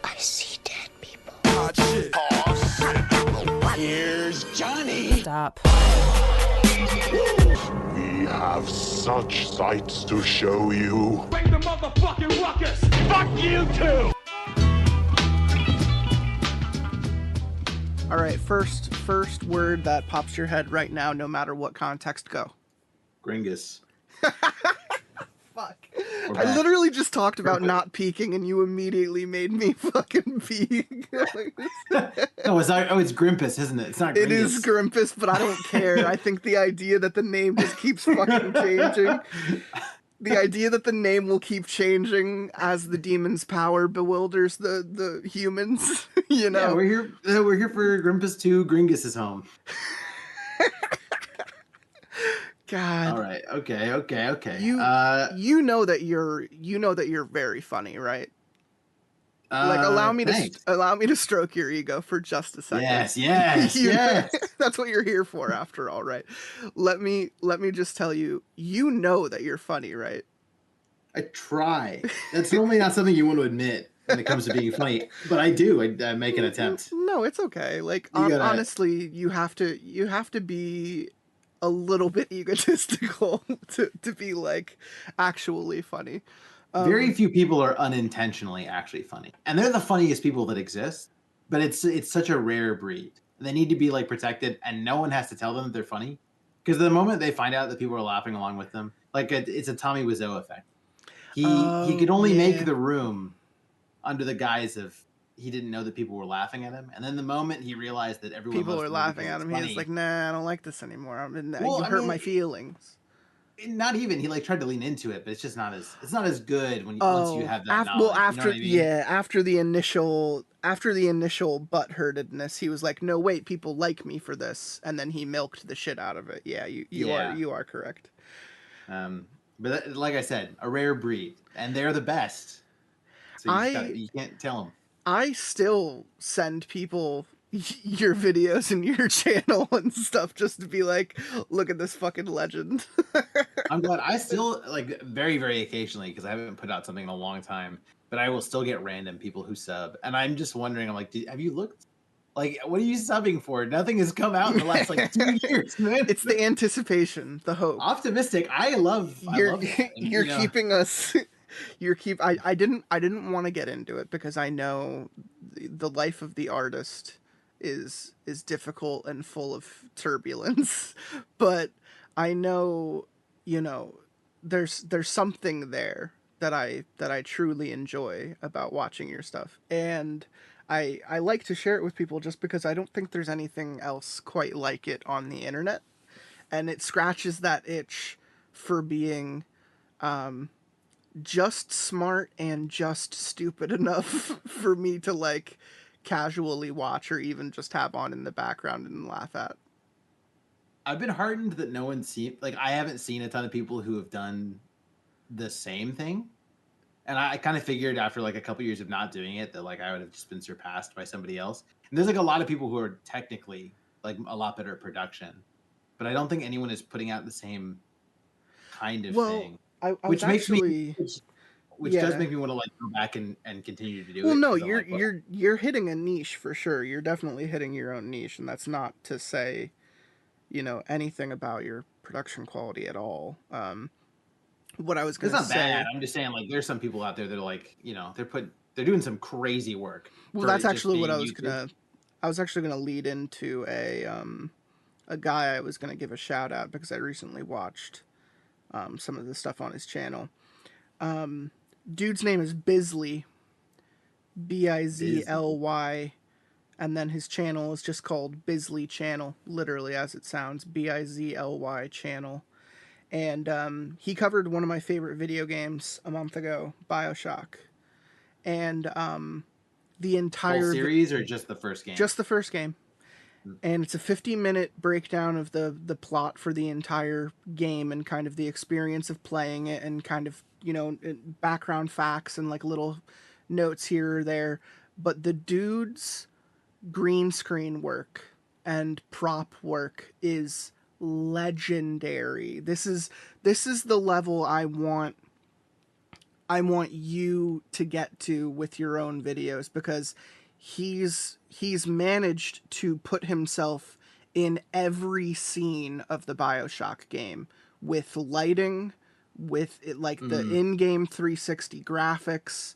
I see dead people. Here's Johnny. Stop. We have such sights to show you. Bring the motherfucking ruckus. Fuck you too. All right, first word that pops your head right now, no matter what context, go. GRIMBUS. Fuck. We're I back. literally just talked about not peeking, and you immediately made me fucking peek. No, it's GRIMBUS, isn't it? It's not GRIMBUS. It is Grimpus, but I don't care. I think the idea that the name just keeps fucking changing. The idea that the name will keep changing as the demon's power bewilders the humans, you know? Yeah, we're here for GRIMBUS 2. GRIMBUS is home. God. All right. Okay. You know that you're very funny, right? Like allow me to stroke your ego for just a second. Yes. That's what you're here for, after all, right? Let me just tell you, you know that you're funny, right? I try. That's normally not something you want to admit when it comes to being funny, but I do. I make an attempt. No, it's okay. Like honestly, you have to be a little bit egotistical to be like actually funny. Very few people are unintentionally actually funny, and they're the funniest people that exist. But it's such a rare breed. They need to be like protected, and no one has to tell them that they're funny, because the moment they find out that people are laughing along with them, like it's a Tommy Wiseau effect. He could only make the room under the guise of he didn't know that people were laughing at him, and then the moment he realized that people were laughing at him, he was like, "Nah, I don't like this anymore. You hurt my feelings." Not even he like tried to lean into it, but it's just not as good when once you have that knowledge. Well, after you know what I mean? after the initial butthurtedness, he was like, "No, wait, people like me for this," and then he milked the shit out of it. Yeah, you are correct. But like I said, a rare breed, and they're the best. So you can't tell them. I still send people your videos and your channel and stuff just to be like, look at this fucking legend. I'm glad. I still like very, very occasionally, because I haven't put out something in a long time, but I will still get random people who sub, and I'm just wondering, I'm like, have you looked? Like, what are you subbing for? Nothing has come out in the last like 2 years, man. It's the anticipation, the hope. Optimistic. I love you're keeping us. I didn't want to get into it because I know the life of the artist is difficult and full of turbulence, but I know, there's something there that I truly enjoy about watching your stuff, and I like to share it with people just because I don't think there's anything else quite like it on the internet, and it scratches that itch for being just smart and just stupid enough for me to like casually watch or even just have on in the background and laugh at. I've been heartened that no one's seen, like, I haven't seen a ton of people who have done the same thing. And I kind of figured after like a couple years of not doing it that like I would have just been surpassed by somebody else. And there's like a lot of people who are technically like a lot better at production, but I don't think anyone is putting out the same kind of thing. Which does make me want to like go back and continue to do it. Well, no, you're hitting a niche for sure. You're definitely hitting your own niche, and that's not to say, anything about your production quality at all. What I was going to say, it's not bad. I'm just saying, like, there's some people out there that are like, they're doing some crazy work. Well, that's actually what I was actually gonna lead into a guy I was gonna give a shout out because I recently watched some of the stuff on his channel. Dude's name is Bisley, Bizly, and then his channel is just called Bisley Channel, literally as it sounds, Bizly channel. And he covered one of my favorite video games a month ago, BioShock. And the entire whole series or just the first game? Just the first game. And it's a 50-minute breakdown of the plot for the entire game and kind of the experience of playing it and kind of, background facts and like little notes here or there. But the dude's green screen work and prop work is legendary. This is the level I want you to get to with your own videos, because he's managed to put himself in every scene of the BioShock game with lighting, with it, like the in-game 360 graphics,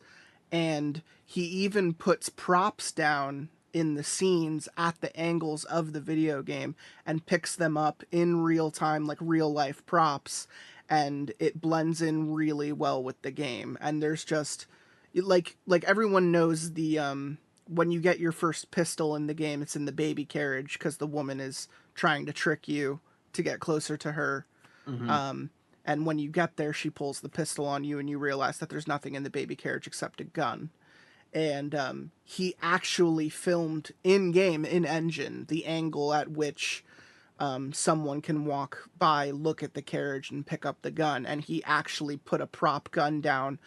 and he even puts props down in the scenes at the angles of the video game and picks them up in real time, like real life props, and it blends in really well with the game. And there's just like everyone knows the when you get your first pistol in the game, it's in the baby carriage because the woman is trying to trick you to get closer to her. And when you get there, she pulls the pistol on you, and you realize that there's nothing in the baby carriage except a gun. And he actually filmed in-game, in-engine, the angle at which someone can walk by, look at the carriage, and pick up the gun. And he actually put a prop gun down,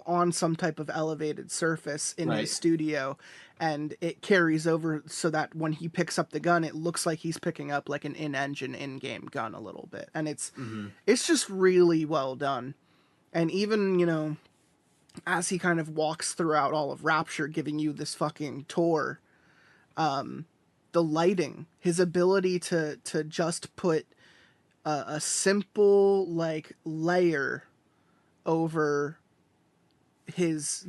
on some type of elevated surface in his studio. And it carries over so that when he picks up the gun, it looks like he's picking up like an in-engine, in-game gun a little bit. And it's just really well done. And even, as he kind of walks throughout all of Rapture, giving you this fucking tour, the lighting, his ability to just put a simple like layer over his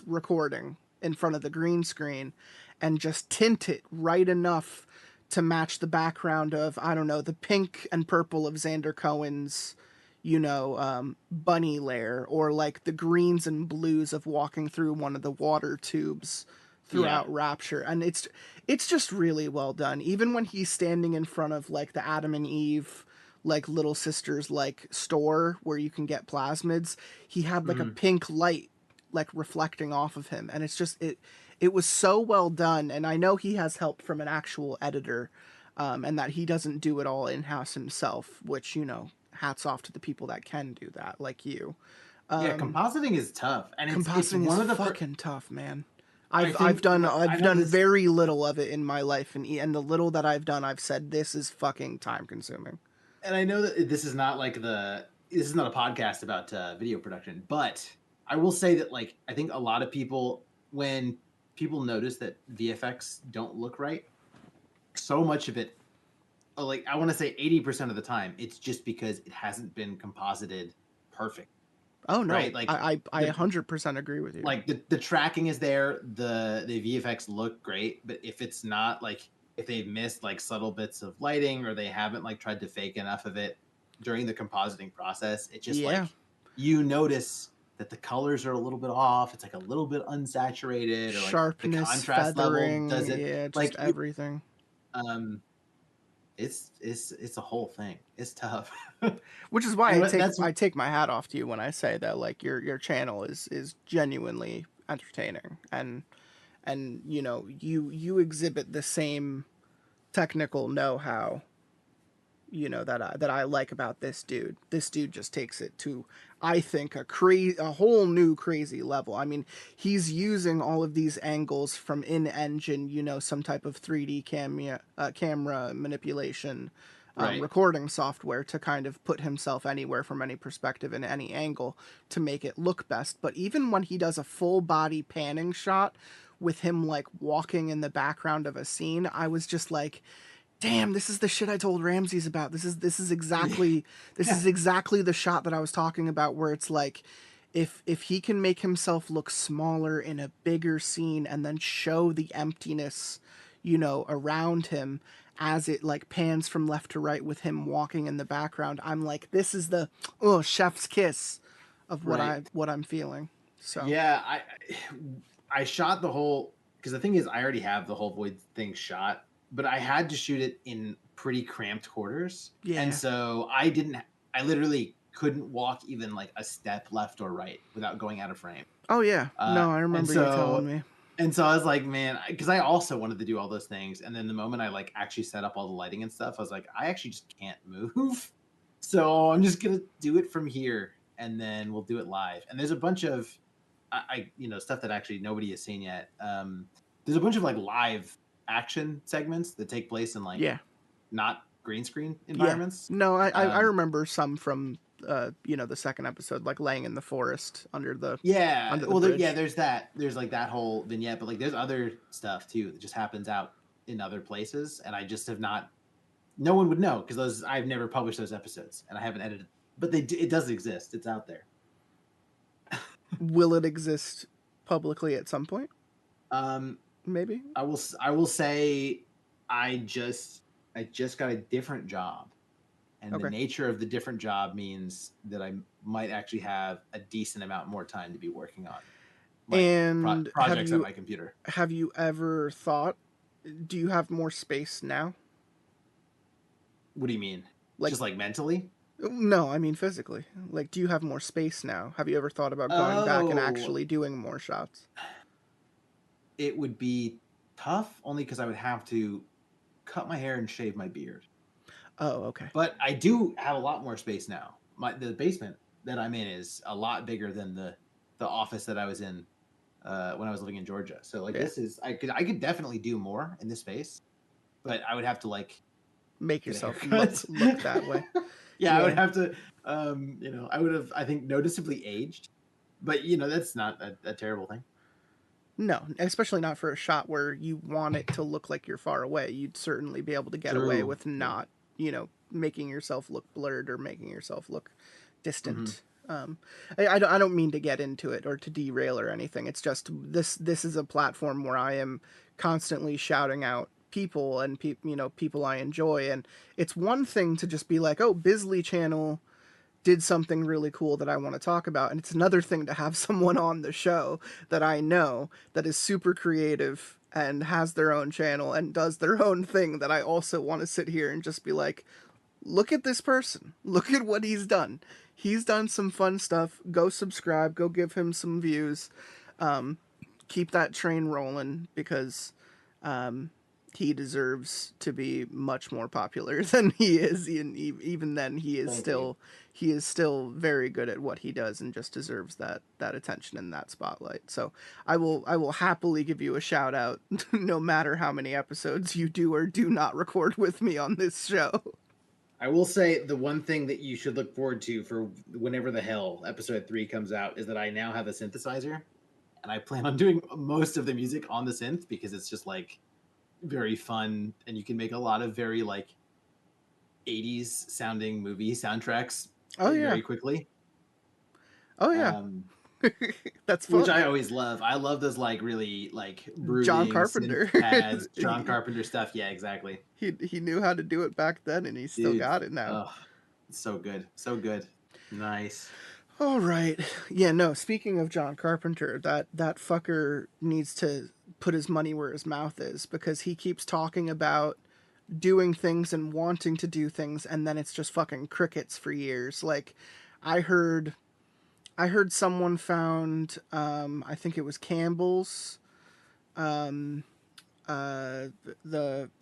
recording in front of the green screen and just tint it right enough to match the background of, I don't know, the pink and purple of Xander Cohen's bunny lair, or like the greens and blues of walking through one of the water tubes throughout Rapture. And it's just really well done. Even when he's standing in front of like the Adam and Eve, like Little Sisters, like store where you can get plasmids, he had like a pink light like reflecting off of him. And it's just, it was so well done. And I know he has help from an actual editor, and that he doesn't do it all in-house himself, which, hats off to the people that can do that, like you. Compositing is tough, and Compositing it's one is of the fucking tough, man. I've done very little of it in my life, and the little that I've done, I've said this is fucking time consuming. And I know that this is not a podcast about video production, but I will say that like I think a lot of people, when people notice that VFX don't look right, so much of it, like I want to say 80% of the time, it's just because it hasn't been composited perfect. Oh no, right? Like I 100% agree with you. Like the tracking is there, the VFX look great, but if it's not, like if they've missed like subtle bits of lighting, or they haven't like tried to fake enough of it during the compositing process, it just like you notice that the colors are a little bit off. It's like a little bit unsaturated, or like sharpness, the contrast feathering, level doesn't just like everything. It's a whole thing. It's tough. Which is why I take my hat off to you when I say that like your channel is genuinely entertaining, and you exhibit the same technical know-how that I like about this dude. This dude just takes it to, I think, a whole new crazy level. I mean, he's using all of these angles from in-engine, some type of 3D camera manipulation, recording software to kind of put himself anywhere from any perspective in any angle to make it look best. But even when he does a full body panning shot with him like walking in the background of a scene, I was just like, damn, this is the shit I told Ramses about. This is exactly exactly the shot that I was talking about, where it's like, if he can make himself look smaller in a bigger scene and then show the emptiness, around him as it like pans from left to right with him walking in the background, I'm like, this is the chef's kiss of what I'm feeling. So yeah, I shot the whole, because the thing is, I already have the whole void thing shot, but I had to shoot it in pretty cramped quarters. Yeah. And so I literally couldn't walk even like a step left or right without going out of frame. Oh yeah. No, I remember you telling me. And so I was like, man, because I also wanted to do all those things. And then the moment I like actually set up all the lighting and stuff, I was like, I actually just can't move. So I'm just going to do it from here, and then we'll do it live. And there's a bunch of, stuff that actually nobody has seen yet. There's a bunch of like live action segments that take place in like not green screen environments. No, I remember some from the second episode, like laying in the forest under the Well, bridge. there's that. There's like that whole vignette, but like there's other stuff too that just happens out in other places, and I just have not. No one would know because I've never published those episodes, and I haven't edited. But it does exist. It's out there. Will it exist publicly at some point? Maybe. I will say, I just got a different job, and the nature of the different job means that I might actually have a decent amount more time to be working on. And projects on my computer. Have you ever thought? Do you have more space now? What do you mean? Just like mentally? No, I mean physically. Like, do you have more space now? Have you ever thought about going back and actually doing more shots? It would be tough, only because I would have to cut my hair and shave my beard. Oh, okay. But I do have a lot more space now. The basement that I'm in is a lot bigger than the office that I was in when I was living in Georgia. So like this is I could definitely do more in this space, but I would have to like make yourself look that way. Yeah, I would have to I would have, I think, noticeably aged. But that's not a terrible thing. No, especially not for a shot where you want it to look like you're far away. You'd certainly be able to get away with not, making yourself look blurred or making yourself look distant. I don't mean to get into it or to derail or anything. It's just this is a platform where I am constantly shouting out people and people I enjoy, and it's one thing to just be like, oh, Bisley channel did something really cool that I want to talk about, and it's another thing to have someone on the show that I know that is super creative and has their own channel and does their own thing that I also want to sit here and just be like, look at this person, look at what he's done. He's done some fun stuff. Go subscribe, go give him some views. Keep that train rolling, because he deserves to be much more popular than he is. And even then, he is still very good at what he does and just deserves that attention and that spotlight. So I will happily give you a shout out no matter how many episodes you do or do not record with me on this show. I will say the one thing that you should look forward to for whenever the hell episode 3 comes out is that I now have a synthesizer, and I plan on doing most of the music on the synth because it's just like very fun, and you can make a lot of very like 80s sounding movie soundtracks very quickly. Oh yeah. That's fun. Which I always love. I love those like really like brooding John Carpenter pads, John Carpenter stuff. Yeah, exactly. He knew how to do it back then, and he still got it now. Oh, it's so good. So good. Nice. All right. Yeah, no, speaking of John Carpenter, that fucker needs to put his money where his mouth is, because he keeps talking about doing things and wanting to do things, and then it's just fucking crickets for years. Like, I heard someone found, I think it was Campbell's, the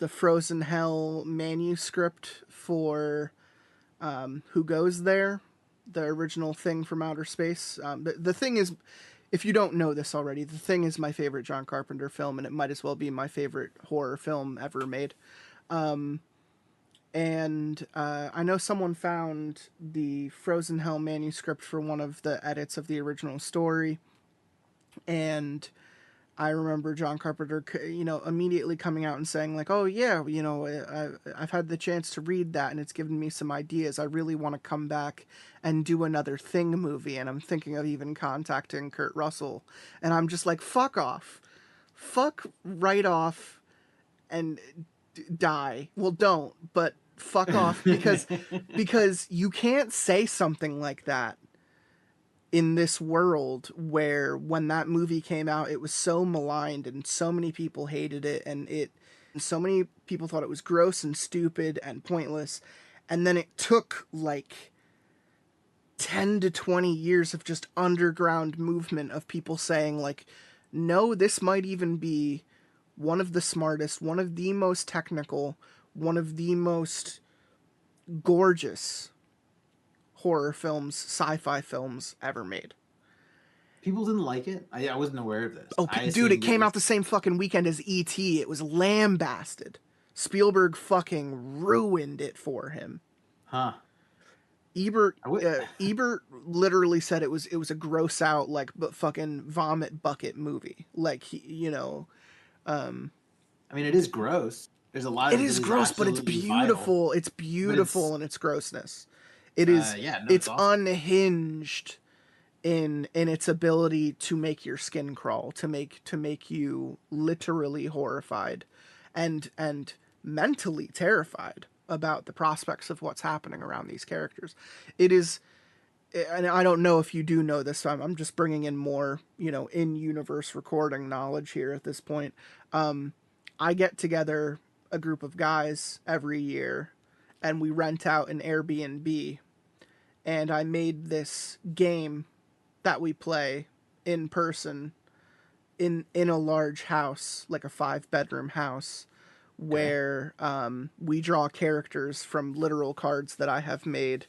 Frozen Hell manuscript for Who Goes There, the original Thing from Outer Space. The Thing is, if you don't know this already, The Thing is my favorite John Carpenter film, and it might as well be my favorite horror film ever made. And I know someone found the Frozen Hell manuscript for one of the edits of the original story, and I remember John Carpenter, immediately coming out and saying like, oh yeah, I've had the chance to read that, and it's given me some ideas. I really want to come back and do another Thing movie, and I'm thinking of even contacting Kurt Russell. And I'm just like, fuck off. Fuck right off and die. Well, don't, but fuck off, because you can't say something like that in this world where, when that movie came out, it was so maligned and so many people hated it, and so many people thought it was gross and stupid and pointless. And then it took like 10 to 20 years of just underground movement of people saying like, no, this might even be one of the smartest, one of the most technical, one of the most gorgeous horror films, sci-fi films ever made. People didn't like it? I wasn't aware of this. Oh, dude, it came out the same fucking weekend as E.T. It was lambasted. Spielberg fucking ruined it for him. Huh. Ebert literally said it was a gross out like but fucking vomit bucket movie. Like I mean, it is gross. There's a lot it of it is that is gross, but it's absolutely vile. beautiful. It's beautiful in its grossness. It is. Yeah, no, It's awesome. unhinged in its ability to make your skin crawl, to make you literally horrified, and mentally terrified about the prospects of what's happening around these characters. It is, and I don't know if you do know this. So I'm just bringing in more, in-universe recording knowledge here at this point. I get together a group of guys every year, and we rent out an Airbnb, and I made this game that we play in person in a large house, like a 5-bedroom house, where we draw characters from literal cards that I have made,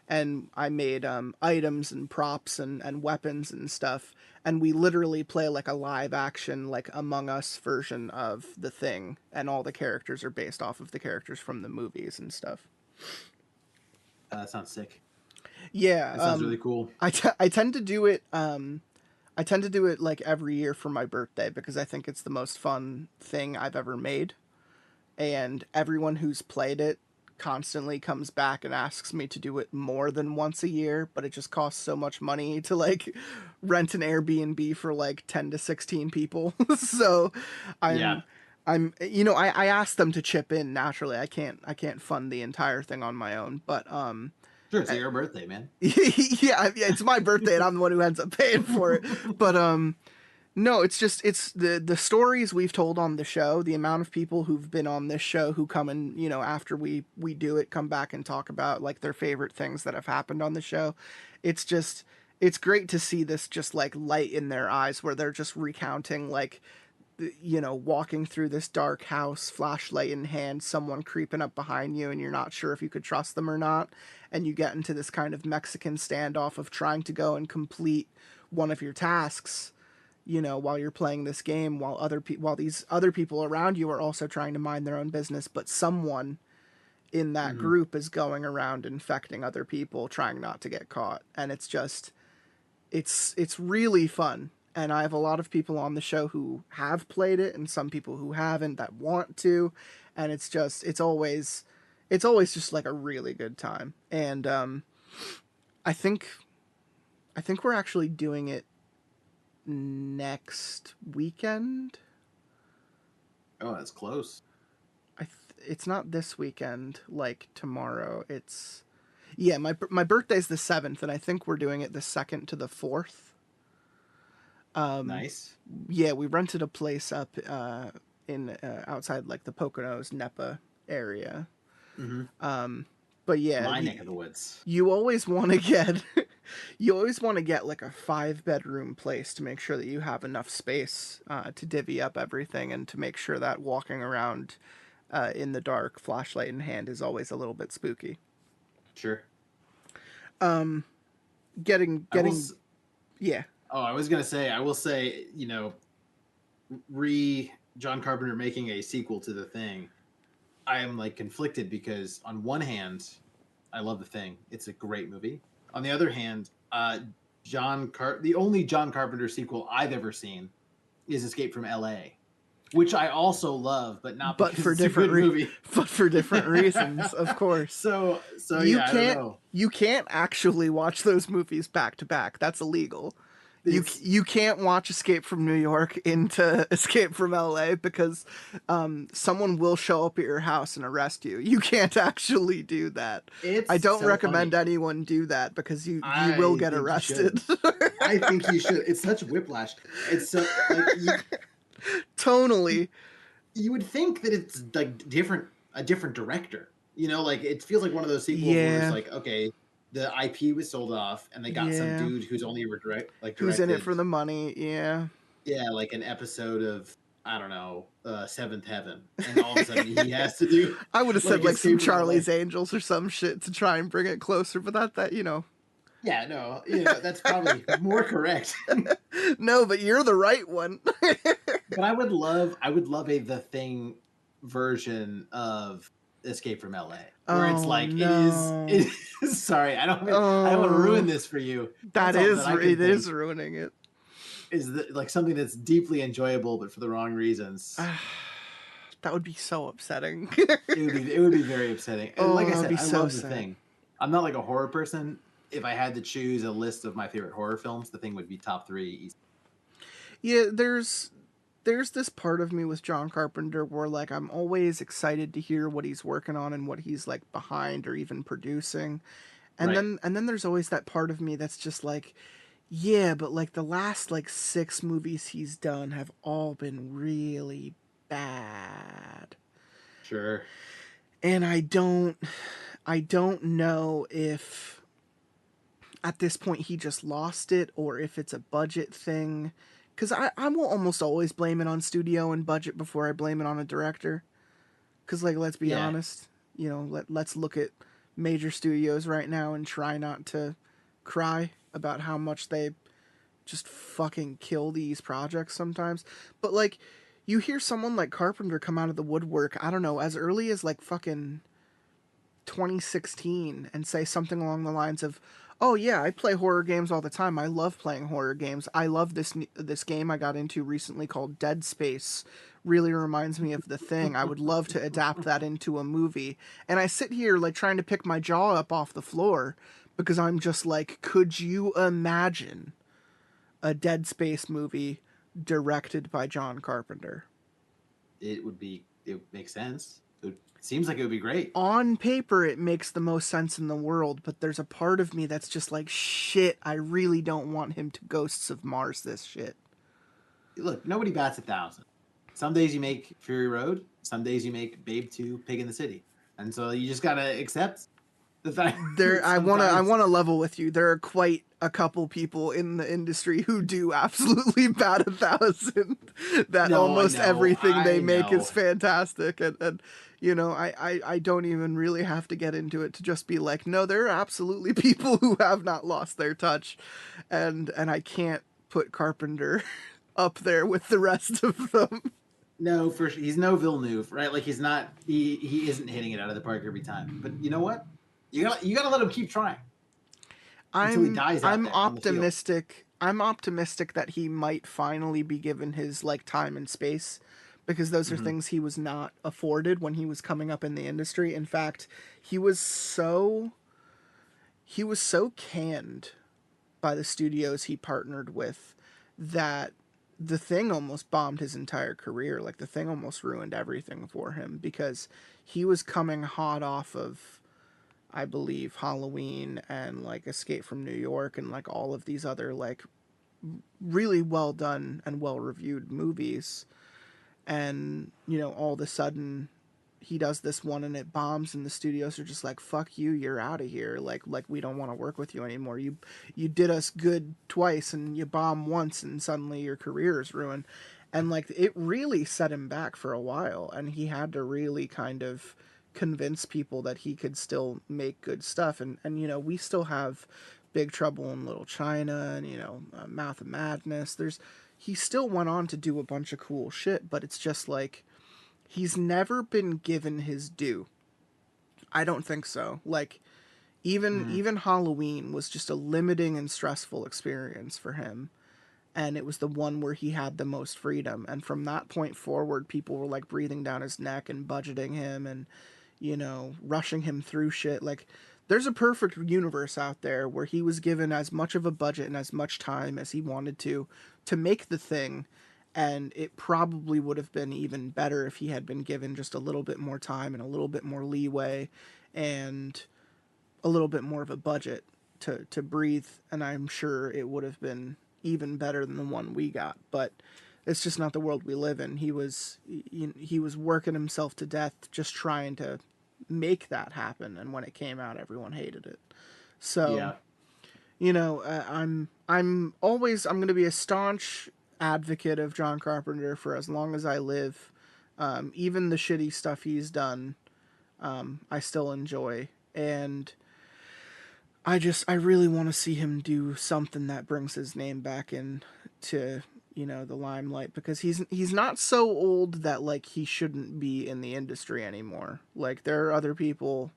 and I made items and props and weapons and stuff, and we literally play like a live action like Among Us version of the thing, and all the characters are based off of the characters from the movies and stuff. That sounds sick. Yeah, that sounds really cool. I tend to do it. I tend to do it like every year for my birthday because I think it's the most fun thing I've ever made, and everyone who's played it constantly comes back and asks me to do it more than once a year, but it just costs so much money to like rent an Airbnb for like 10 to 16 people. So I asked them to chip in naturally. I can't fund the entire thing on my own, but Sure, it's your birthday, man. yeah, it's my birthday and I'm the one who ends up paying for it. But no, it's the stories we've told on the show, the amount of people who've been on this show who come and, after we do it, come back and talk about like their favorite things that have happened on the show. It's great to see this just like light in their eyes where they're just recounting like, walking through this dark house, flashlight in hand, someone creeping up behind you and you're not sure if you could trust them or not. And you get into this kind of Mexican standoff of trying to go and complete one of your tasks, while you're playing this game, while these other people around you are also trying to mind their own business, but someone in that group is going around infecting other people, trying not to get caught. And it's really fun. And I have a lot of people on the show who have played it and some people who haven't that want to. And it's always just like a really good time. And I think we're actually doing it next weekend. Oh, that's close. It's not this weekend, like tomorrow. It's my birthday's the 7th, and I think we're doing it the 2nd to the 4th. Nice. Yeah, we rented a place up in outside like the Poconos, Nepa area. But yeah, my neck of the woods. You always want to get like a 5-bedroom place to make sure that you have enough space to divvy up everything, and to make sure that walking around in the dark, flashlight in hand, is always a little bit spooky. Sure. Yeah. Oh, I was gonna say, I will say, John Carpenter making a sequel to The Thing, I am like conflicted because on one hand, I love The Thing. It's a great movie. On the other hand, the only John Carpenter sequel I've ever seen is Escape from L.A., which I also love, but not because it's a good movie. But for different reasons, of course. So you I can't don't know. You can't actually watch those movies back to back. That's illegal. You can't watch Escape from New York into Escape from LA because someone will show up at your house and arrest you. You can't actually do that. I don't recommend anyone do that because you will get arrested. I think you should. It's such whiplash. It's so like tonally. You would think that it's like a different director. Like it feels like one of those sequels where it's like, okay, the IP was sold off, and they got some dude who's only ever directed, who's in it for the money. Yeah, like an episode of, I don't know, Seventh Heaven, and all of a sudden he has to do. I would have said like some Charlie's Angels or some shit to try and bring it closer, but that. Yeah, no, that's probably more correct. No, but you're the right one. But I would love a The Thing version of Escape from LA, where it's like no. it is sorry, I don't want to ruin this for you. That's all that I can It think is ruining it. is that, like, something that's deeply enjoyable but for the wrong reasons. That would be so upsetting. It would be very upsetting. And like I that would said, be I so love The sad. Thing. I'm not like a horror person. If I had to choose a list of my favorite horror films, The Thing would be top 3. Yeah, there's this part of me with John Carpenter where like I'm always excited to hear what he's working on and what he's like behind or even producing. Right. And then there's always that part of me that's just like, yeah, but like the last like 6 movies he's done have all been really bad. Sure. And I don't know if at this point he just lost it or if it's a budget thing. Because I will almost always blame it on studio and budget before I blame it on a director. Because, like, let's be Yeah. honest, you know, let's look at major studios right now and try not to cry about how much they just fucking kill these projects sometimes. But, like, you hear someone like Carpenter come out of the woodwork, I don't know, as early as, like, fucking 2016 and say something along the lines of, "Oh yeah, I play horror games all the time. I love playing horror games. I love this game I got into recently called Dead Space. Really reminds me of The Thing. I would love to adapt that into a movie." And I sit here like trying to pick my jaw up off the floor because I'm just like, could you imagine a Dead Space movie directed by John Carpenter? It would make sense. It seems like it would be great. On paper, it makes the most sense in the world, but there's a part of me that's just like, shit, I really don't want him to Ghosts of Mars this shit. Look, nobody bats 1,000. Some days you make Fury Road. Some days you make Babe 2, Pig in the City. And so you just gotta accept the fact. I wanna level with you. There are quite a couple people in the industry who do absolutely bat 1,000. That almost everything they make is fantastic, and you know, I don't even really have to get into it to just be like, no, there are absolutely people who have not lost their touch, and I can't put Carpenter up there with the rest of them. No, for sure. He's no Villeneuve, right? Like he's not. He isn't hitting it out of the park every time. But you know what? You gotta let him keep trying until he dies out there on the field. I'm optimistic that he might finally be given his like time and space, because those are things he was not afforded when he was coming up in the industry. In fact, he was so canned by the studios he partnered with that The Thing almost bombed his entire career. Like The Thing almost ruined everything for him because he was coming hot off of, I believe, Halloween and like Escape from New York and like all of these other like really well done and well reviewed movies. And, you know, all of a sudden he does this one and it bombs and the studios are just like, fuck you, you're out of here. Like we don't want to work with you anymore. You did us good twice and you bomb once and suddenly your career is ruined. And like it really set him back for a while, and he had to really kind of convince people that he could still make good stuff. And you know, we still have Big Trouble in Little China and, you know, Mouth of Madness. He still went on to do a bunch of cool shit, but it's just like he's never been given his due. I don't think so. Like even Halloween was just a limiting and stressful experience for him. And it was the one where he had the most freedom. And from that point forward, people were like breathing down his neck and budgeting him and, you know, rushing him through shit. Like there's a perfect universe out there where he was given as much of a budget and as much time as he wanted to make The Thing. And it probably would have been even better if he had been given just a little bit more time and a little bit more leeway and a little bit more of a budget to breathe. And I'm sure it would have been even better than the one we got. But it's just not the world we live in. He was working himself to death just trying to make that happen. And when it came out, everyone hated it. So, yeah. You know, I'm going to be a staunch advocate of John Carpenter for as long as I live. Even the shitty stuff he's done, I still enjoy. And I really want to see him do something that brings his name back into, the limelight, because he's not so old that like he shouldn't be in the industry anymore. Like there are other people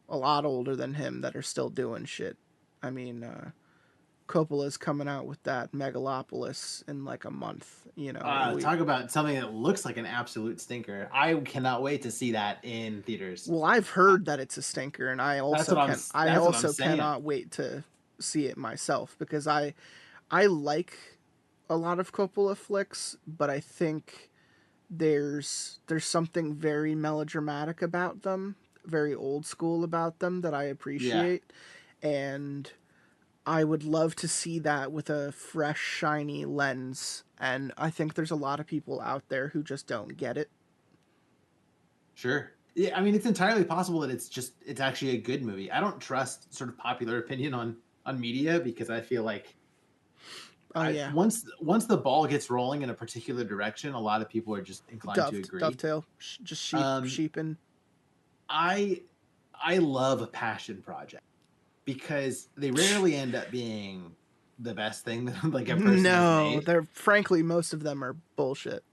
a lot older than him that are still doing shit. I mean, Coppola's coming out with that Megalopolis in like a month. Talk about something that looks like an absolute stinker. I cannot wait to see that in theaters. Well, I've heard that it's a stinker, and I also saying. cannot wait to see it myself, because I like a lot of Coppola flicks, but I think there's something very melodramatic about them, very old school about them that I appreciate, and I would love to see that with a fresh, shiny lens, and I think there's a lot of people out there who just don't get it. Sure. Yeah, I mean, it's entirely possible that it's actually a good movie. I don't trust sort of popular opinion on media, because I feel like once the ball gets rolling in a particular direction, a lot of people are just inclined to agree. Dovetail, just sheeping. I love a passion project, because they rarely end up being the best thing that like a person has made. They're frankly, most of them are bullshit.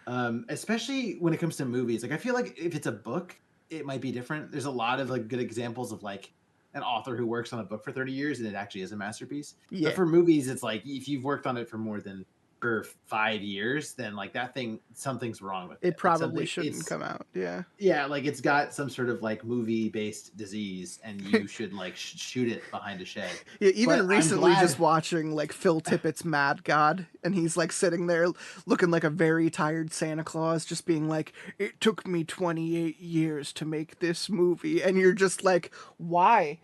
Especially when it comes to movies. Like I feel like if it's a book, it might be different. There's a lot of like good examples of like an author who works on a book for 30 years and it actually is a masterpiece. Yeah. But for movies, it's like if you've worked on it for more than 5 years, then like that thing, something's wrong with it. It probably shouldn't come out. Yeah. Yeah, like it's got some sort of like movie-based disease, and you should like shoot it behind a shed. Yeah, even recently, just watching like Phil Tippett's Mad God, and he's like sitting there looking like a very tired Santa Claus, just being like, "It took me 28 years to make this movie," and you're just like, "Why?"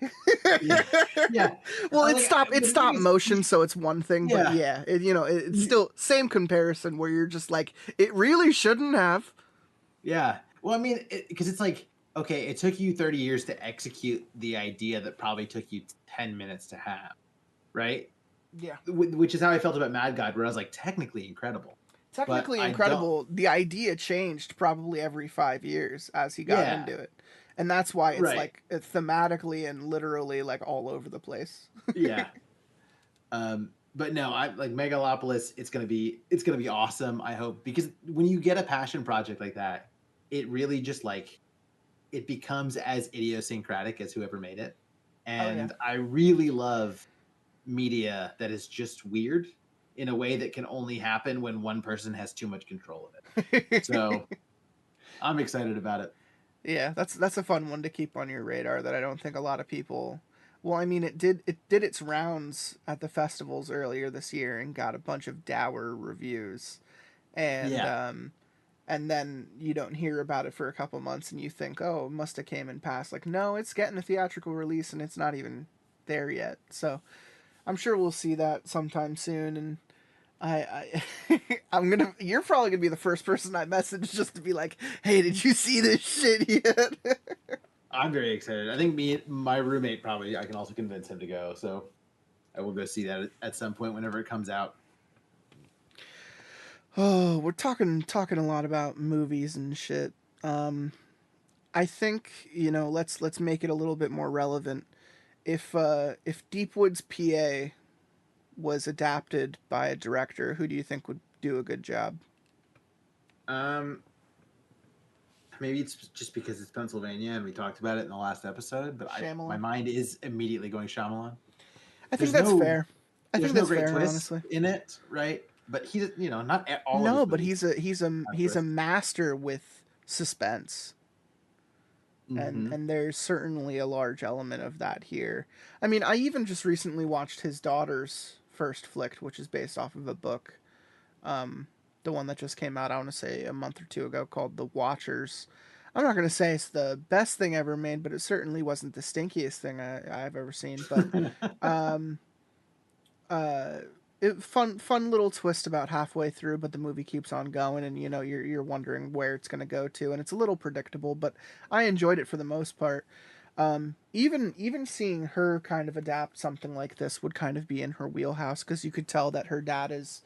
Yeah. Well, it's stop motion, so it's one thing, but it's still same comparison where you're just like, it really shouldn't have. Yeah. Well, I mean, because it's like, okay, it took you 30 years to execute the idea that probably took you 10 minutes to have, right? Yeah. Which is how I felt about Mad God, where I was like, technically incredible. The idea changed probably every 5 years as he got into it. And that's why it's like it's thematically and literally like all over the place. Yeah. But no, I like Megalopolis. It's gonna be awesome. I hope, because when you get a passion project like that, it really just like it becomes as idiosyncratic as whoever made it. And I really love media that is just weird in a way that can only happen when one person has too much control of it. So I'm excited about it. Yeah, that's a fun one to keep on your radar that I don't think a lot of people. Well, I mean, it did its rounds at the festivals earlier this year and got a bunch of dour reviews, and then you don't hear about it for a couple months and you think, oh, it must have came and passed. Like, no, it's getting a theatrical release and it's not even there yet. So I'm sure we'll see that sometime soon. And you're probably gonna be the first person I message just to be like, hey, did you see this shit yet? I'm very excited. I think my roommate probably, I can also convince him to go. So I will go see that at some point whenever it comes out. Oh, we're talking a lot about movies and shit. I think, let's make it a little bit more relevant. If Deepwoods, PA was adapted by a director, who do you think would do a good job? Maybe it's just because it's Pennsylvania and we talked about it in the last episode, but my mind is immediately going Shyamalan. I think that's fair. I think that's great fair, twist honestly. In it, right? But he's, not all. No, but he's a master with suspense, and there's certainly a large element of that here. I mean, I even just recently watched his daughter's first flick, which is based off of a book. The one that just came out, I want to say a month or two ago, called The Watchers. I'm not going to say it's the best thing ever made, but it certainly wasn't the stinkiest thing I've ever seen. But fun little twist about halfway through, but the movie keeps on going, and you're wondering where it's going to go to, and it's a little predictable, but I enjoyed it for the most part. Even seeing her kind of adapt something like this would kind of be in her wheelhouse, because you could tell that her dad is,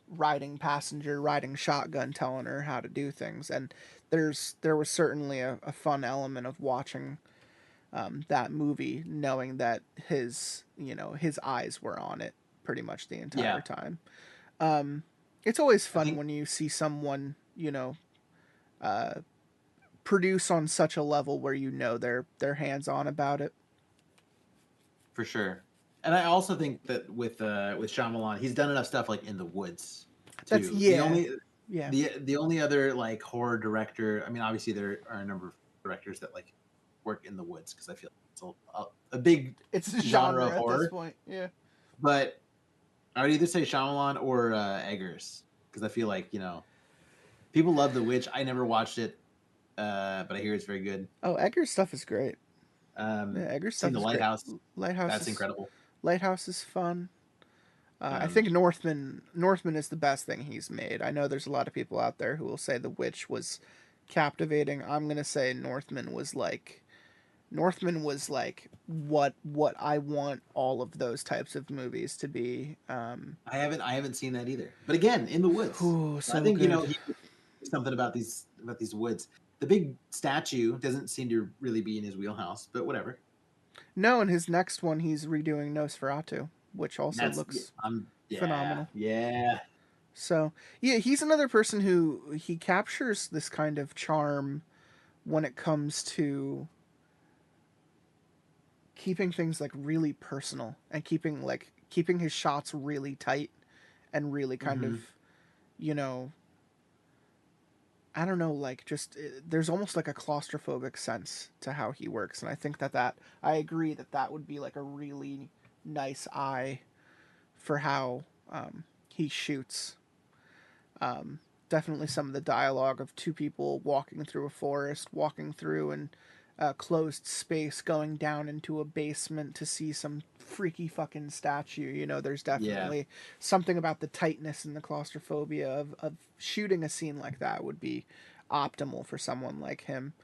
riding passenger, riding shotgun, telling her how to do things. And there was certainly a fun element of watching that movie, knowing that his eyes were on it pretty much the entire time. It's always fun when you see someone, produce on such a level where they're hands on about it. For sure. And I also think that with Shyamalan, he's done enough stuff like in the woods too. The only other like horror director, I mean, obviously there are a number of directors that like work in the woods because I feel it's a big genre of horror at this point. Yeah. But I would either say Shyamalan or Eggers because I feel like people love The Witch. I never watched it, but I hear it's very good. Oh, Eggers stuff is great. Eggers stuff seen The is Lighthouse. Great. Lighthouse. That's incredible. Lighthouse is fun. I think Northman is the best thing he's made. I know there's a lot of people out there who will say The Witch was captivating. I'm gonna say Northman was like what I want all of those types of movies to be. I haven't seen that either. But again, in the woods. Ooh, so I think good. Something about these woods. The big statue doesn't seem to really be in his wheelhouse, but whatever. No, in his next one, he's redoing Nosferatu, which also looks phenomenal. Yeah. So, yeah, he's another person who he captures this kind of charm when it comes to keeping things like really personal and keeping his shots really tight and really kind of, I don't know, like just there's almost like a claustrophobic sense to how he works, and I think that I agree that would be like a really nice eye for how he shoots. Definitely some of the dialogue of two people walking through a forest, walking through and closed space, going down into a basement to see some freaky fucking statue. There's definitely something about the tightness and the claustrophobia of shooting a scene like that would be optimal for someone like him.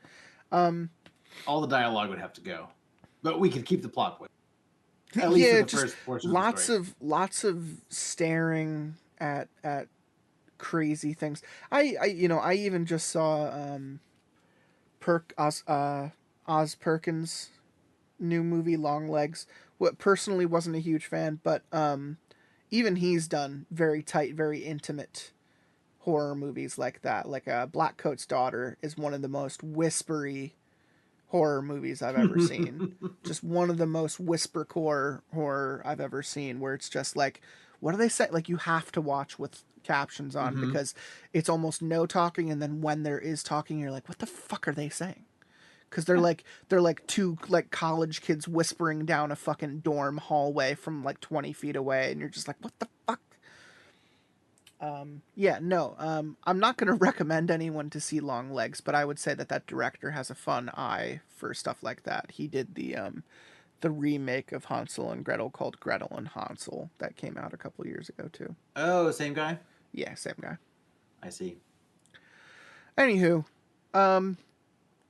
All the dialogue would have to go, but we could keep the plot point. At least in the first portion lots of staring at crazy things. I even just saw Oz Perkins' new movie Long Legs. What personally wasn't a huge fan, but even he's done very tight, very intimate horror movies like that. Like Black Coat's Daughter is one of the most whispery horror movies I've ever seen. Just one of the most whispercore horror I've ever seen, where it's just like, what do they say? Like, you have to watch with captions on because it's almost no talking, and then when there is talking, you're like, what the fuck are they saying? Because they're like two like college kids whispering down a fucking dorm hallway from like 20 feet away, and you're just like, what the fuck? I'm not going to recommend anyone to see Long Legs, but I would say that director has a fun eye for stuff like that. He did the remake of Hansel and Gretel called Gretel and Hansel that came out a couple years ago too. Oh, same guy? Yeah, same guy. I see. Anywho,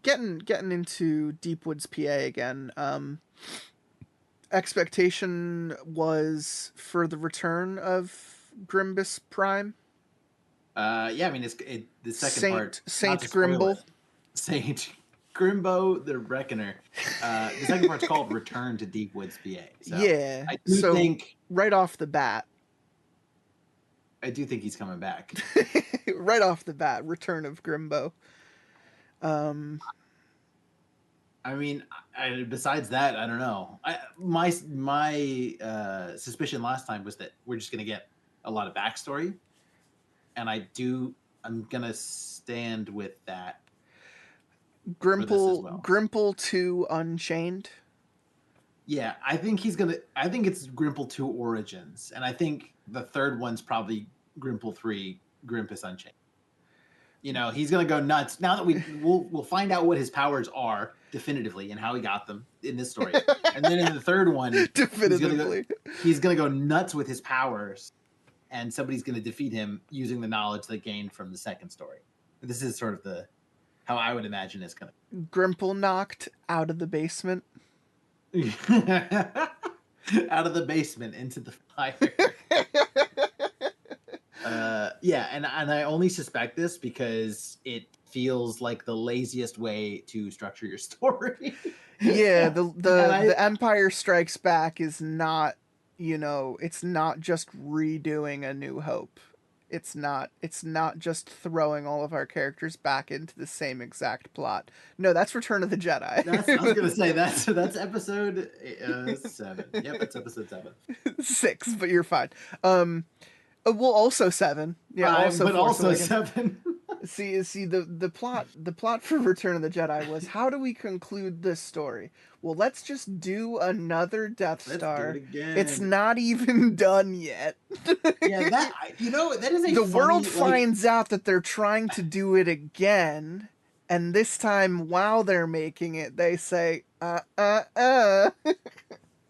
getting into Deepwoods, PA again. Expectation was for the return of GRIMBUS Prime. I mean the second part. Saint Grimble. Saint Grimbo the Reckoner. The second part's called Return to Deepwoods, PA. So yeah. I do think right off the bat, I do think he's coming back. Right off the bat, Return of Grimbo. I mean, besides that, I don't know. My suspicion last time was that we're just going to get a lot of backstory, and I'm going to stand with that. Grimple 2 Unchained. Yeah, I think it's Grimple 2 Origins, and I think the third one's probably Grimple 3 Grimpus Unchained. He's gonna go nuts now that we'll find out what his powers are definitively and how he got them in this story, and then in the third one, definitively, he's gonna go nuts with his powers, and somebody's gonna defeat him using the knowledge they gained from the second story. This is sort of how I would imagine it's gonna. Grimple knocked out of the basement. Out of the basement into the fire. And I only suspect this because it feels like the laziest way to structure your story. Yeah, the Empire Strikes Back is not you know, it's not just redoing A New Hope. It's not just throwing all of our characters back into the same exact plot. No, that's Return of the Jedi. I was gonna say that's episode 7. Yep, that's episode 7. 6, but you're fine. Well, also 7. Yeah, 5, also but Force also Awakens. 7. See, the plot for Return of the Jedi was, how do we conclude this story? Well, let's just do another Death Star. Let's do it again. It's not even done yet. Yeah, that is a the funny, world finds out that they're trying to do it again, and this time while they're making it, they say,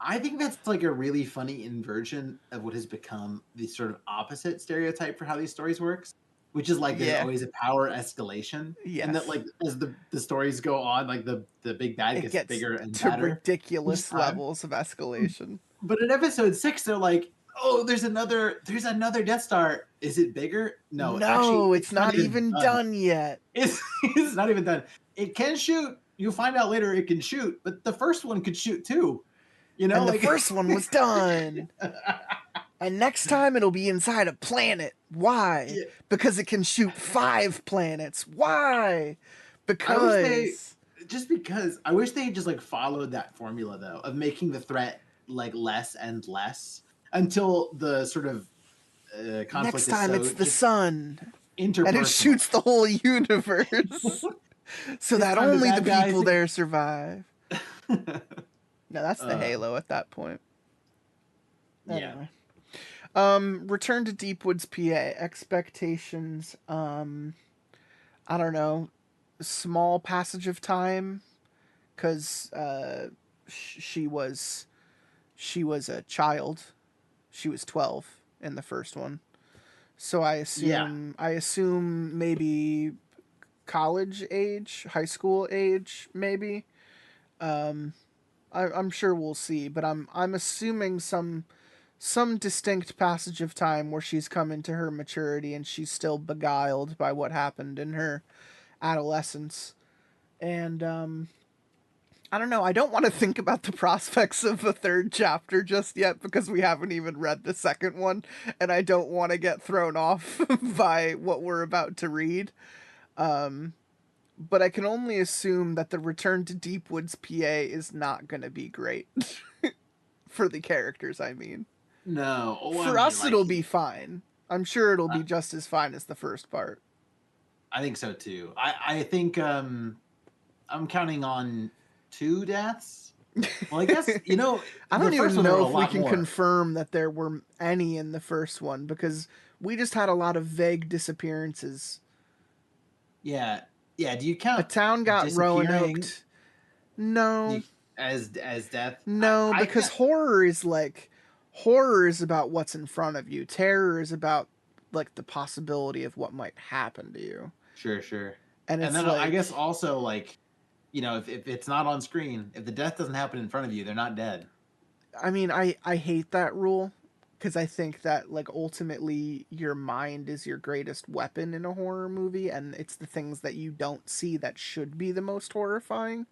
I think that's like a really funny inversion of what has become the sort of opposite stereotype for how these stories works, which is like there's always a power escalation. Yes. And that like as the stories go on, like the big bad gets bigger and to badder. ridiculous levels of escalation. But in episode 6, they're like, oh, there's another Death Star. Is it bigger? No, actually, it's not even done yet. It's not even done. It can shoot. You'll find out later it can shoot, but the first one could shoot too. You know, and like... the first one was done. And next time it'll be inside a planet. Why? Yeah. Because it can shoot 5 planets. Why? Because I wish they had just like followed that formula though of making the threat like less and less until the sort of conflict. Next time is so it's the sun, and it shoots the whole universe, so that only the people there survive. No, that's the Halo at that point. Anyway. Yeah. Return to Deepwoods, PA. Expectations. I don't know. Small passage of time, because she was a child. She was 12 in the first one, so I assume maybe college age, high school age, maybe. I'm sure we'll see, but I'm assuming some distinct passage of time where she's come into her maturity and she's still beguiled by what happened in her adolescence. And I don't know, I don't want to think about the prospects of a 3rd chapter just yet because we haven't even read the 2nd one, and I don't want to get thrown off by what we're about to read. But I can only assume that the Return to Deepwoods, PA is not going to be great. For the characters, I mean. No. For us, it'll be fine. I'm sure it'll be just as fine as the first part. I think so, too. I think I'm counting on 2 deaths. Well, I guess, you know... I don't even know if we can confirm that there were any in the first one, because we just had a lot of vague disappearances. Yeah. Yeah, do you count a town got Roanoke? No. As death? No, because horror is about what's in front of you. Terror is about like the possibility of what might happen to you. Sure. And then like, I guess also like, you know, if it's not on screen, if the death doesn't happen in front of you, they're not dead. I mean, I hate that rule. Because I think that, like, ultimately your mind is your greatest weapon in a horror movie, and it's the things that you don't see that should be the most horrifying.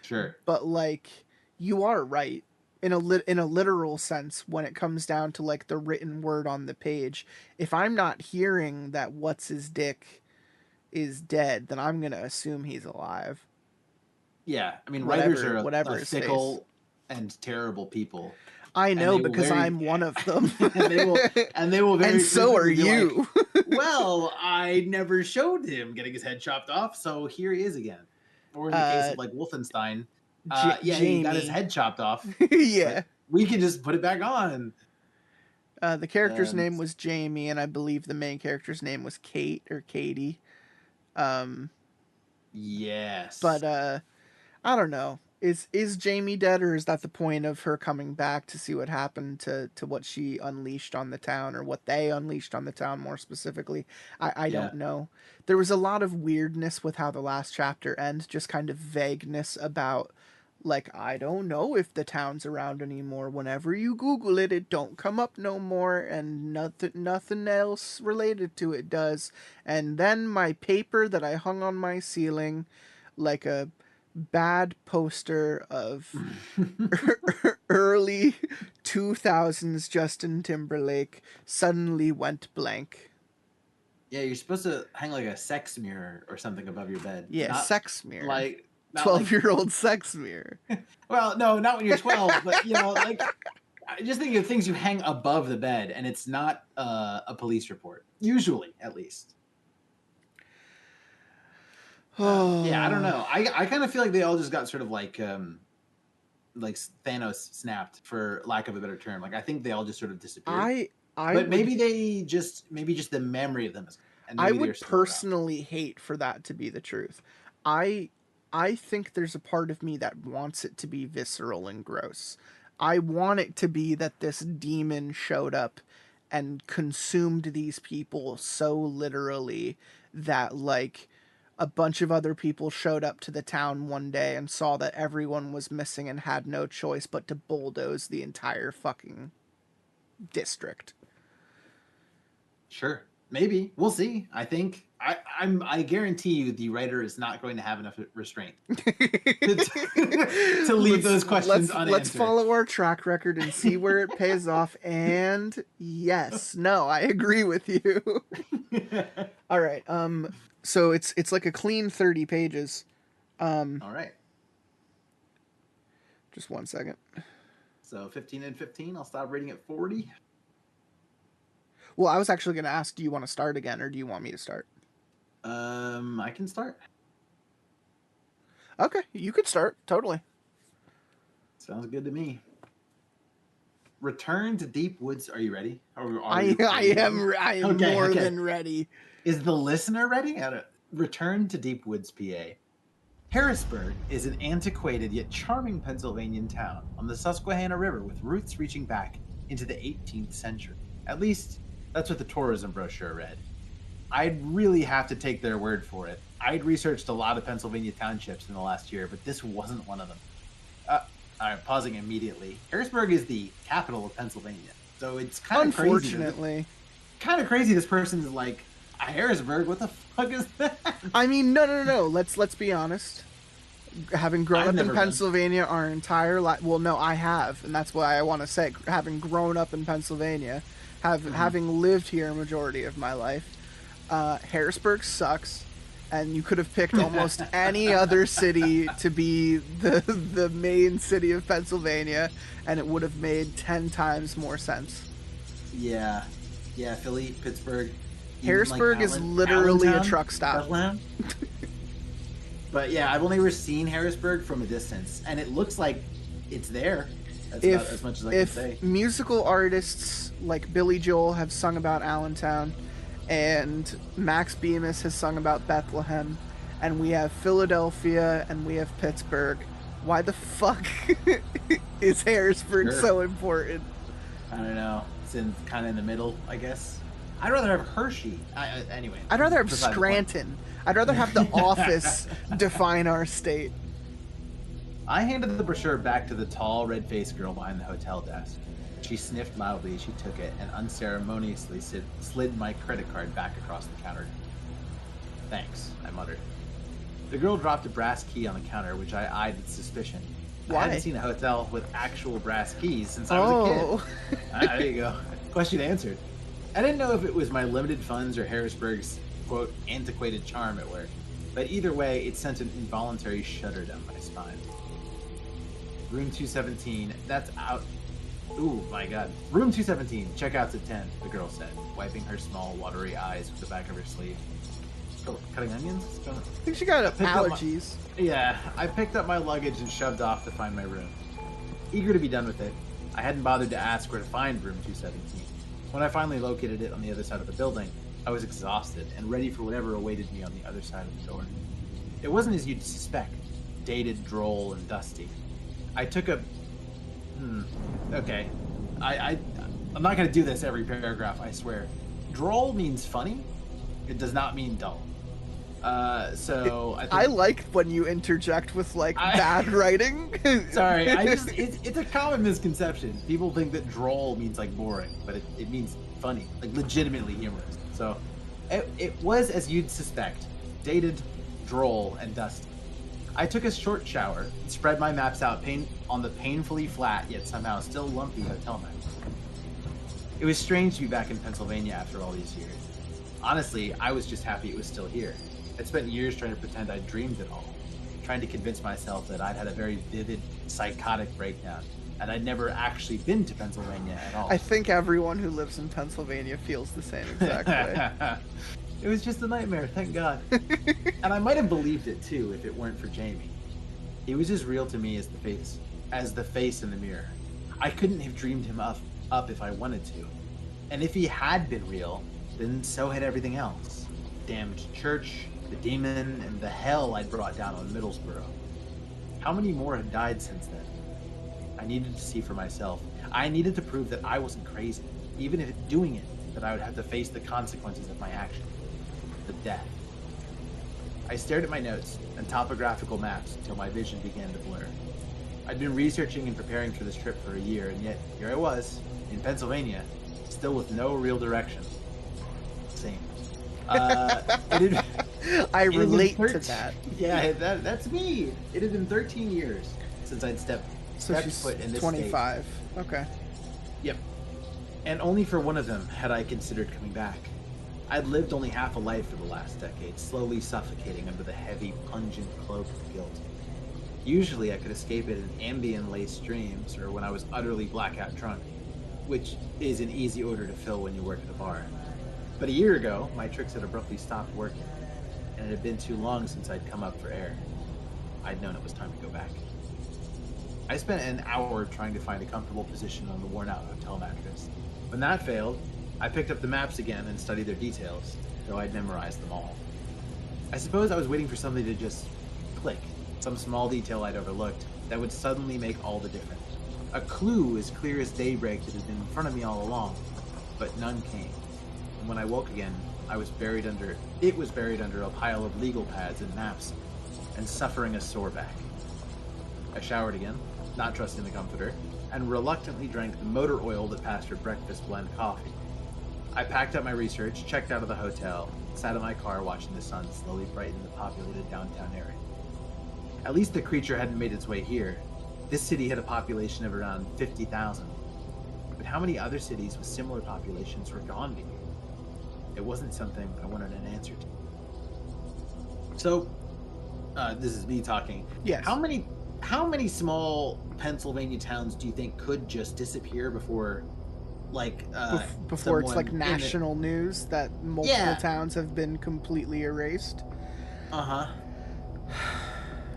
Sure. But, like, you are right. In a literal sense, when it comes down to, like, the written word on the page, if I'm not hearing that what's-his-dick is dead, then I'm going to assume he's alive. Yeah. I mean, writers are a fickle and terrible people. I know, because I'm one of them. and they will very and so are you. Like, well, I never showed him getting his head chopped off, so here he is again. Or in the case of like Wolfenstein, he got his head chopped off. Yeah. We can just put it back on. The character's name was Jamie, and I believe the main character's name was Kate or Katie. Yes. But I don't know. Is Jamie dead, or is that the point of her coming back to see what happened to what she unleashed on the town, or what they unleashed on the town more specifically? I don't know. There was a lot of weirdness with how the last chapter ends, just kind of vagueness about, like, I don't know if the town's around anymore. Whenever you Google it, it don't come up no more, and nothing else related to it does. And then my paper that I hung on my ceiling, like a bad poster of early 2000s Justin Timberlake suddenly went blank. Yeah, you're supposed to hang like a sex mirror or something above your bed. Yeah, not sex mirror. Like 12-year-old sex mirror. Well, no, not when you're 12, but you know, like I just think of things you hang above the bed, and it's not a police report, usually, at least. Yeah, I don't know. I kind of feel like they all just got sort of like Thanos snapped, for lack of a better term. Like I think they all just sort of disappeared. But maybe just the memory of them is. I would personally hate for that to be the truth. I think there's a part of me that wants it to be visceral and gross. I want it to be that this demon showed up and consumed these people so literally that, like, a bunch of other people showed up to the town one day and saw that everyone was missing and had no choice but to bulldoze the entire fucking district. Sure. Maybe. We'll see. I think I guarantee you the writer is not going to have enough restraint to leave those questions unanswered. Let's follow our track record and see where it pays off. And yes, no, I agree with you. All right. So it's like a clean 30 pages. All right. Just 1 second. So 15 and 15. I'll stop reading at 40. Well, I was actually going to ask, do you want to start again, or do you want me to start? I can start. Okay, you could start. Totally. Sounds good to me. Return to Deepwoods. Are you ready? I am more than ready. Is the listener ready? Return to Deepwoods, PA. Harrisburg is an antiquated yet charming Pennsylvanian town on the Susquehanna River with roots reaching back into the 18th century. At least, that's what the tourism brochure read. I'd really have to take their word for it. I'd researched a lot of Pennsylvania townships in the last year, but this wasn't one of them. All right, pausing immediately. Harrisburg is the capital of Pennsylvania, so it's kind of crazy. Unfortunately. Kind of crazy this person is like, Harrisburg, what the fuck is that? I mean, no. Let's be honest. Having grown up in Pennsylvania our entire life, well, no, I have, and that's why I want to say, having grown up in Pennsylvania, having lived here a majority of my life, Harrisburg sucks, and you could have picked almost any other city to be the main city of Pennsylvania, and it would have made 10 times more sense. Yeah, Philly, Pittsburgh. Harrisburg is literally a truck stop. But yeah, I've only ever seen Harrisburg from a distance, and it looks like it's there. That's about as much as I can say. If musical artists like Billy Joel have sung about Allentown, and Max Bemis has sung about Bethlehem, and we have Philadelphia, and we have Pittsburgh, why the fuck is Harrisburg so important? I don't know. It's kind of in the middle, I guess. I'd rather have Hershey. Anyway. I'd rather have Scranton. I'd rather have The Office define our state. I handed the brochure back to the tall, red-faced girl behind the hotel desk. She sniffed loudly as she took it and unceremoniously slid my credit card back across the counter. Thanks, I muttered. The girl dropped a brass key on the counter, which I eyed with suspicion. Why? I hadn't seen a hotel with actual brass keys since I was a kid. There you go. Question answered. I didn't know if it was my limited funds or Harrisburg's, quote, antiquated charm at work, but either way, it sent an involuntary shudder down my spine. Room 217, that's out. Ooh, my God. Room 217, checkouts at 10, the girl said, wiping her small, watery eyes with the back of her sleeve. Oh, cutting onions? I think she got allergies. Yeah, I picked up my luggage and shoved off to find my room. Eager to be done with it, I hadn't bothered to ask where to find room 217. When I finally located it on the other side of the building, I was exhausted and ready for whatever awaited me on the other side of the door. It wasn't as you'd suspect, dated, droll, and dusty. I took a... Okay. I'm not going to do this every paragraph, I swear. Droll means funny. It does not mean dull. I like when you interject with, like, bad writing. Sorry, it's a common misconception. People think that droll means, like, boring, but it means funny, like, legitimately humorous. So, it was, as you'd suspect, dated, droll, and dusty. I took a short shower and spread my maps out on the painfully flat yet somehow still lumpy hotel map. It was strange to be back in Pennsylvania after all these years. Honestly, I was just happy it was still here. I'd spent years trying to pretend I'd dreamed it all, trying to convince myself that I'd had a very vivid, psychotic breakdown, and I'd never actually been to Pennsylvania at all. I think everyone who lives in Pennsylvania feels the same exact way. It was just a nightmare, thank God. And I might have believed it too if it weren't for Jamie. He was as real to me as the face in the mirror. I couldn't have dreamed him up if I wanted to. And if he had been real, then so had everything else. The damned church, the demon, and the hell I'd brought down on Middlesbrough. How many more had died since then? I needed to see for myself. I needed to prove that I wasn't crazy, even if doing it, that I would have to face the consequences of my action. The death. I stared at my notes and topographical maps until my vision began to blur. I'd been researching and preparing for this trip for a year, and yet here I was, in Pennsylvania, still with no real direction. Same. I relate to that. Yeah, that's me. It had been 13 years since I'd stepped foot in this 25. state. Okay. Yep. And only for one of them had I considered coming back. I'd lived only half a life for the last decade, slowly suffocating under the heavy, pungent cloak of guilt. Usually I could escape it in Ambien-laced dreams or when I was utterly blackout drunk, which is an easy order to fill when you work at a bar. But a year ago, my tricks had abruptly stopped working, and it had been too long since I'd come up for air. I'd known it was time to go back. I spent an hour trying to find a comfortable position on the worn-out hotel mattress. When that failed, I picked up the maps again and studied their details, though I'd memorized them all. I suppose I was waiting for something to just click, some small detail I'd overlooked that would suddenly make all the difference. A clue as clear as daybreak that had been in front of me all along, but none came. And when I woke again, it was buried under a pile of legal pads and maps, and suffering a sore back. I showered again, not trusting the comforter, and reluctantly drank the motor oil that passed for breakfast blend coffee. I packed up my research, checked out of the hotel, sat in my car watching the sun slowly brighten the populated downtown area. At least the creature hadn't made its way here. This city had a population of around 50,000. But how many other cities with similar populations were gone to here? It wasn't something I wanted an answer to. So, this is me talking. Yes. How many small Pennsylvania towns do you think could just disappear before, like, before it's like national news that multiple towns have been completely erased? I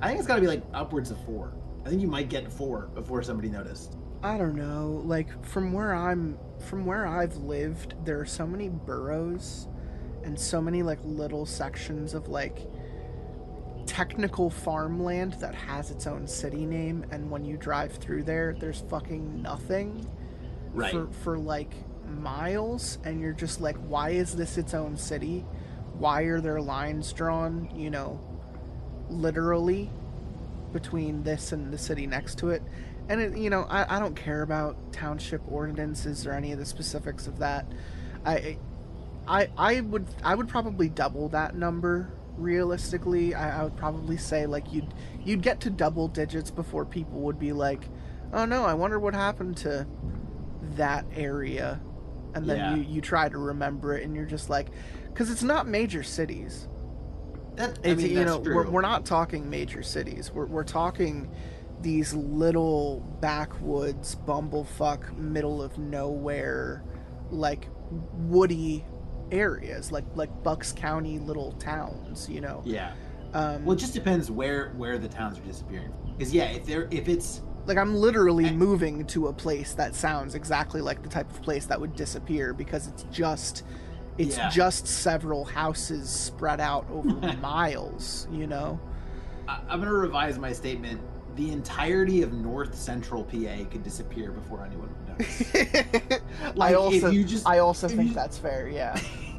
think it's got to be like upwards of 4. I think you might get 4 before somebody noticed. I don't know. Like from where I've lived, there are so many boroughs and so many like little sections of like technical farmland that has its own city name, and when you drive through there, there's fucking nothing for like miles, and you're just like, why is this its own city? Why are there lines drawn, you know, literally between this and the city next to it? And it, you know, I don't care about township ordinances or any of the specifics of that. I would probably double that number. Realistically, I would probably say like you'd get to double digits before people would be like, oh no, I wonder what happened to that area, and then you try to remember it, and you're just like, because it's not major cities. We're not talking major cities. We're talking these little backwoods, bumblefuck, middle of nowhere, like woody areas, like Bucks County little towns, you know. Yeah. Well, it just depends where the towns are disappearing. Because if it's like, I'm literally moving to a place that sounds exactly like the type of place that would disappear, because it's just several houses spread out over miles, you know. I'm gonna revise my statement. The entirety of north central PA could disappear before anyone would notice. Like, I also think that's fair, yeah.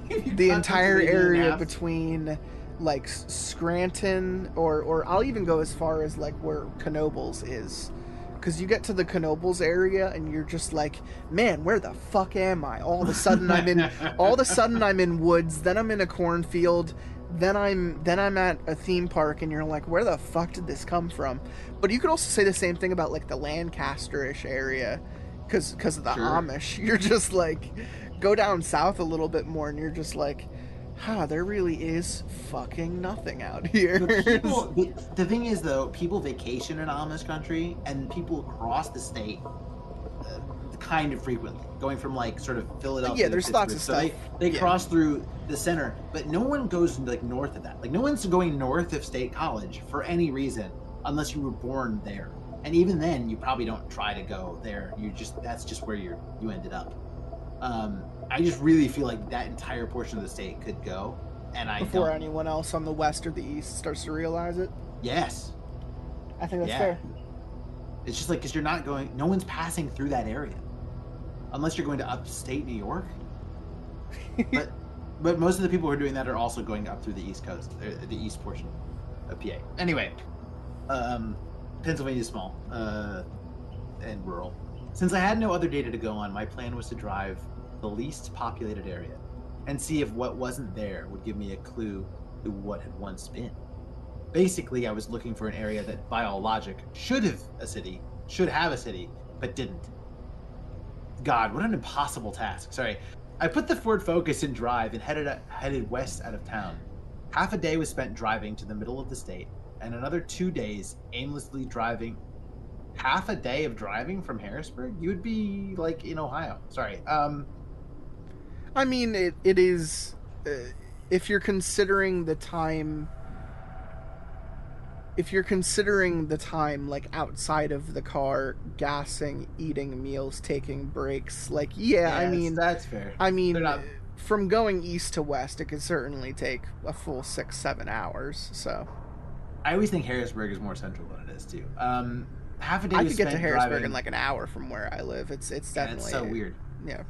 The entire area between like Scranton or I'll even go as far as like where Knoebels is. Because you get to the Knoebels area and you're just like, man, where the fuck am I? All of a sudden I'm in woods, then I'm in a cornfield, then I'm at a theme park and you're like, where the fuck did this come from? But you could also say the same thing about like the Lancaster-ish area, because of the Amish. You're just like, go down south a little bit more and you're just like, there really is fucking nothing out here. The thing is though, people vacation in Amish country and people cross the state kind of frequently, going from like sort of Philadelphia. Yeah, there's lots of stuff. They cross through the center, but no one goes like north of that. Like no one's going north of State College for any reason unless you were born there. And even then, you probably don't try to go there. That's just where you ended up. I just really feel like that entire portion of the state could go, and before anyone else on the west or the east starts to realize it. Yes, I think that's fair. It's just like, because you're not going, no one's passing through that area unless you're going to upstate New York. but most of the people who are doing that are also going up through the east coast, the east portion of PA. Anyway, Pennsylvania's small and rural. Since I had no other data to go on, my plan was to drive the least populated area and see if what wasn't there would give me a clue to what had once been. Basically, I was looking for an area that, by all logic, should have a city, but didn't. God, what an impossible task. Sorry. I put the Ford Focus in drive and headed west out of town. Half a day was spent driving to the middle of the state, and another 2 days aimlessly driving. Half a day of driving from Harrisburg? You would be like in Ohio. Sorry. I mean, it is, if you're considering the time, like outside of the car, gassing, eating meals, taking breaks, like, I mean, that's fair. I mean, from going east to west, it could certainly take a full 6-7 hours. So I always think Harrisburg is more central than it is too. Half a day. I could get to Harrisburg in like an hour from where I live. It's definitely, it's so weird. Yeah.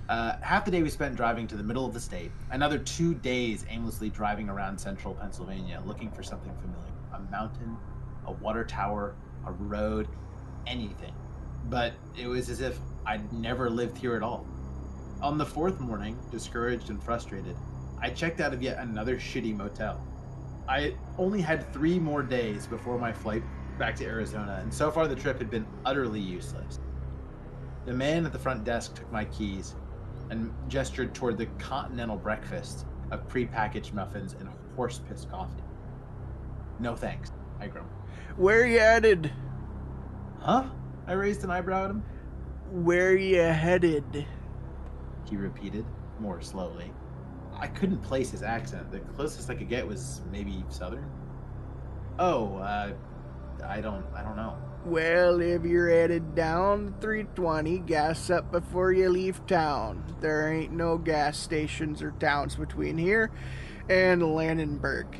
Half the day we spent driving to the middle of the state. Another 2 days aimlessly driving around central Pennsylvania, looking for something familiar. A mountain, a water tower, a road, anything. But it was as if I'd never lived here at all. On the fourth morning, discouraged and frustrated, I checked out of yet another shitty motel. I only had 3 more days before my flight back to Arizona, and so far the trip had been utterly useless. The man at the front desk took my keys and gestured toward the continental breakfast of prepackaged muffins and horse-piss coffee. No thanks, I grumbled. Where you headed? Huh? I raised an eyebrow at him. Where you headed? He repeated, more slowly. I couldn't place his accent. The closest I could get was maybe southern. I don't know. Well, if you're headed down 320, gas up before you leave town. There ain't no gas stations or towns between here and Lannenberg.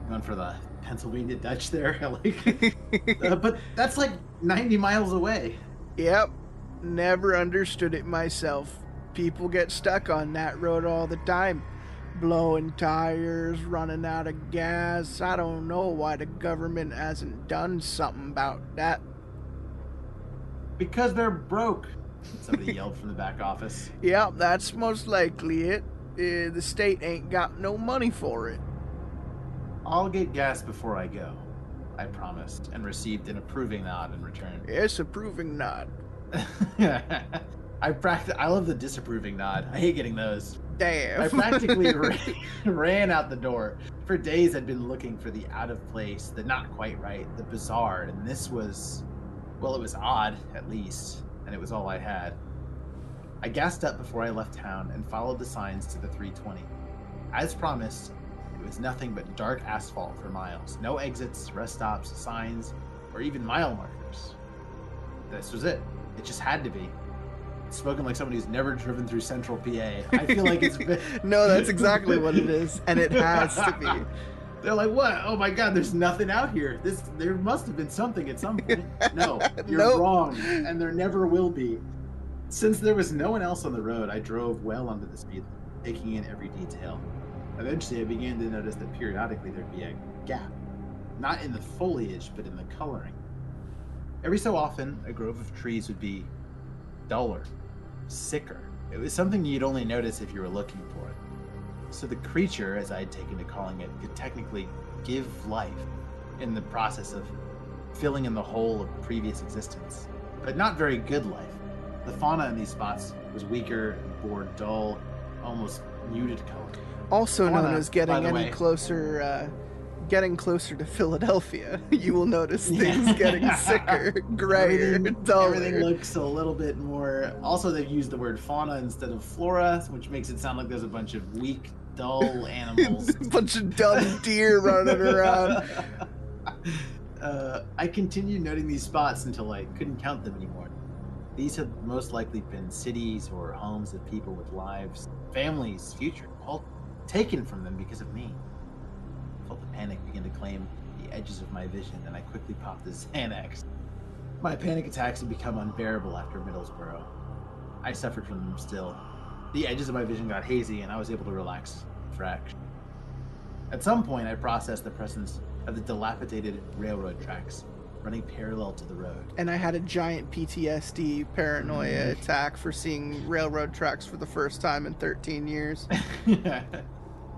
Going for the Pennsylvania Dutch there, but that's like 90 miles away. Yep, never understood it myself. People get stuck on that road all the time. Blowing tires, running out of gas. I don't know why the government hasn't done something about that. Because they're broke, somebody yelled from the back office. Yep, that's most likely it. The state ain't got no money for it. I'll get gas before I go, I promised, and received an approving nod in return. Yes, approving nod. I love the disapproving nod. I hate getting those. Damn. I practically ran out the door. For days I'd been looking for the out of place, the not quite right, the bizarre, and this was, well, it was odd, at least, and it was all I had. I gassed up before I left town and followed the signs to the 320. As promised, it was nothing but dark asphalt for miles. No exits, rest stops, signs, or even mile markers. This was it. It just had to be. Spoken like somebody who's never driven through central PA. I feel like it's been... No, that's exactly what it is, and it has to be. They're like, what? Oh my God, there's nothing out here. There must have been something at some point. No, you're wrong, and there never will be. Since there was no one else on the road, I drove well under the speed limit, taking in every detail. Eventually, I began to notice that periodically there'd be a gap. Not in the foliage, but in the coloring. Every so often, a grove of trees would be duller, sicker. It was something you'd only notice if you were looking for it. So the creature, as I had taken to calling it, could technically give life in the process of filling in the hole of previous existence, but not very good life. The fauna in these spots was weaker, more dull, almost muted color. Also Fauna, known as by getting the any way. closer, getting closer to Philadelphia, you will notice things getting sicker, grayer, duller. Everything looks a little bit more. Also, they've used the word fauna instead of flora, which makes it sound like there's a bunch of weak, dull animals. A bunch of dumb deer running around. I continued noting these spots until I couldn't count them anymore. These had most likely been cities or homes of people with lives, families, future, all taken from them because of me. I felt the panic begin to claim the edges of my vision, and I quickly popped a Xanax. My panic attacks had become unbearable after Middlesboro. I suffered from them still. The edges of my vision got hazy, and I was able to relax a fraction. At some point, I processed the presence of the dilapidated railroad tracks running parallel to the road. And I had a giant PTSD paranoia attack for seeing railroad tracks for the first time in 13 years.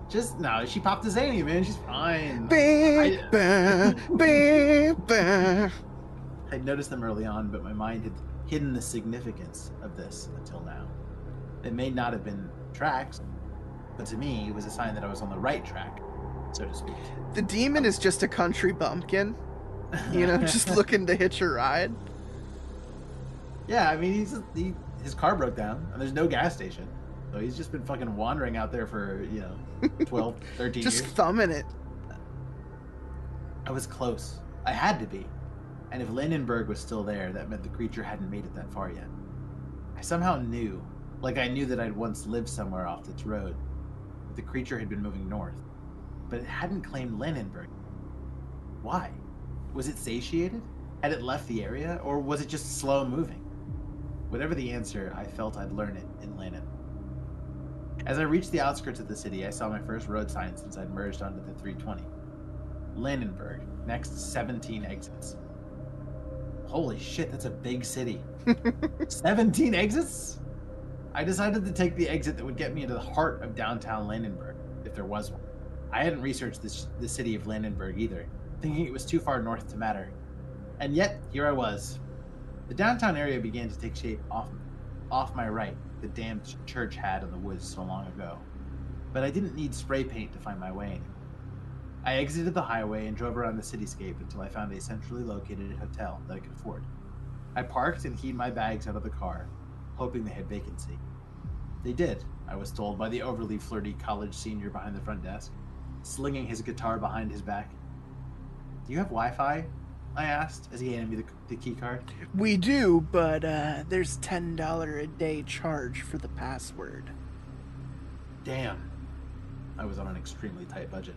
Just, no, she popped a zany, man. She's fine. I'd noticed them early on, but my mind had hidden the significance of this until now. It may not have been tracks, but to me, it was a sign that I was on the right track, so to speak. The demon is just a country bumpkin, you know, just looking to hitch a ride. Yeah, I mean, his car broke down, and there's no gas station. So he's just been fucking wandering out there for, 12, 13 just years. thumbing it. I was close. I had to be. And if Lannenberg was still there, that meant the creature hadn't made it that far yet. I somehow knew, like I knew that I'd once lived somewhere off this road. The creature had been moving north, but it hadn't claimed Lannenberg. Why? Was it satiated? Had it left the area? Or was it just slow moving? Whatever the answer, I felt I'd learn it in Lannan. As I reached the outskirts of the city, I saw my first road sign since I'd merged onto the 320. Lannenberg, next 17 exits. Holy shit, that's a big city. 17 exits? I decided to take the exit that would get me into the heart of downtown Lannenberg, if there was one. I hadn't researched the city of Lannenberg either, thinking it was too far north to matter. And yet, here I was. The downtown area began to take shape off my right, the damned church had in the woods so long ago. But I didn't need spray paint to find my way anymore. I exited the highway and drove around the cityscape until I found a centrally located hotel that I could afford. I parked and keyed my bags out of the car, hoping they had vacancy. They did, I was told by the overly flirty college senior behind the front desk, slinging his guitar behind his back. Do you have Wi-Fi? I asked as he handed me the key card. We do, but there's $10 a day charge for the password. Damn. I was on an extremely tight budget.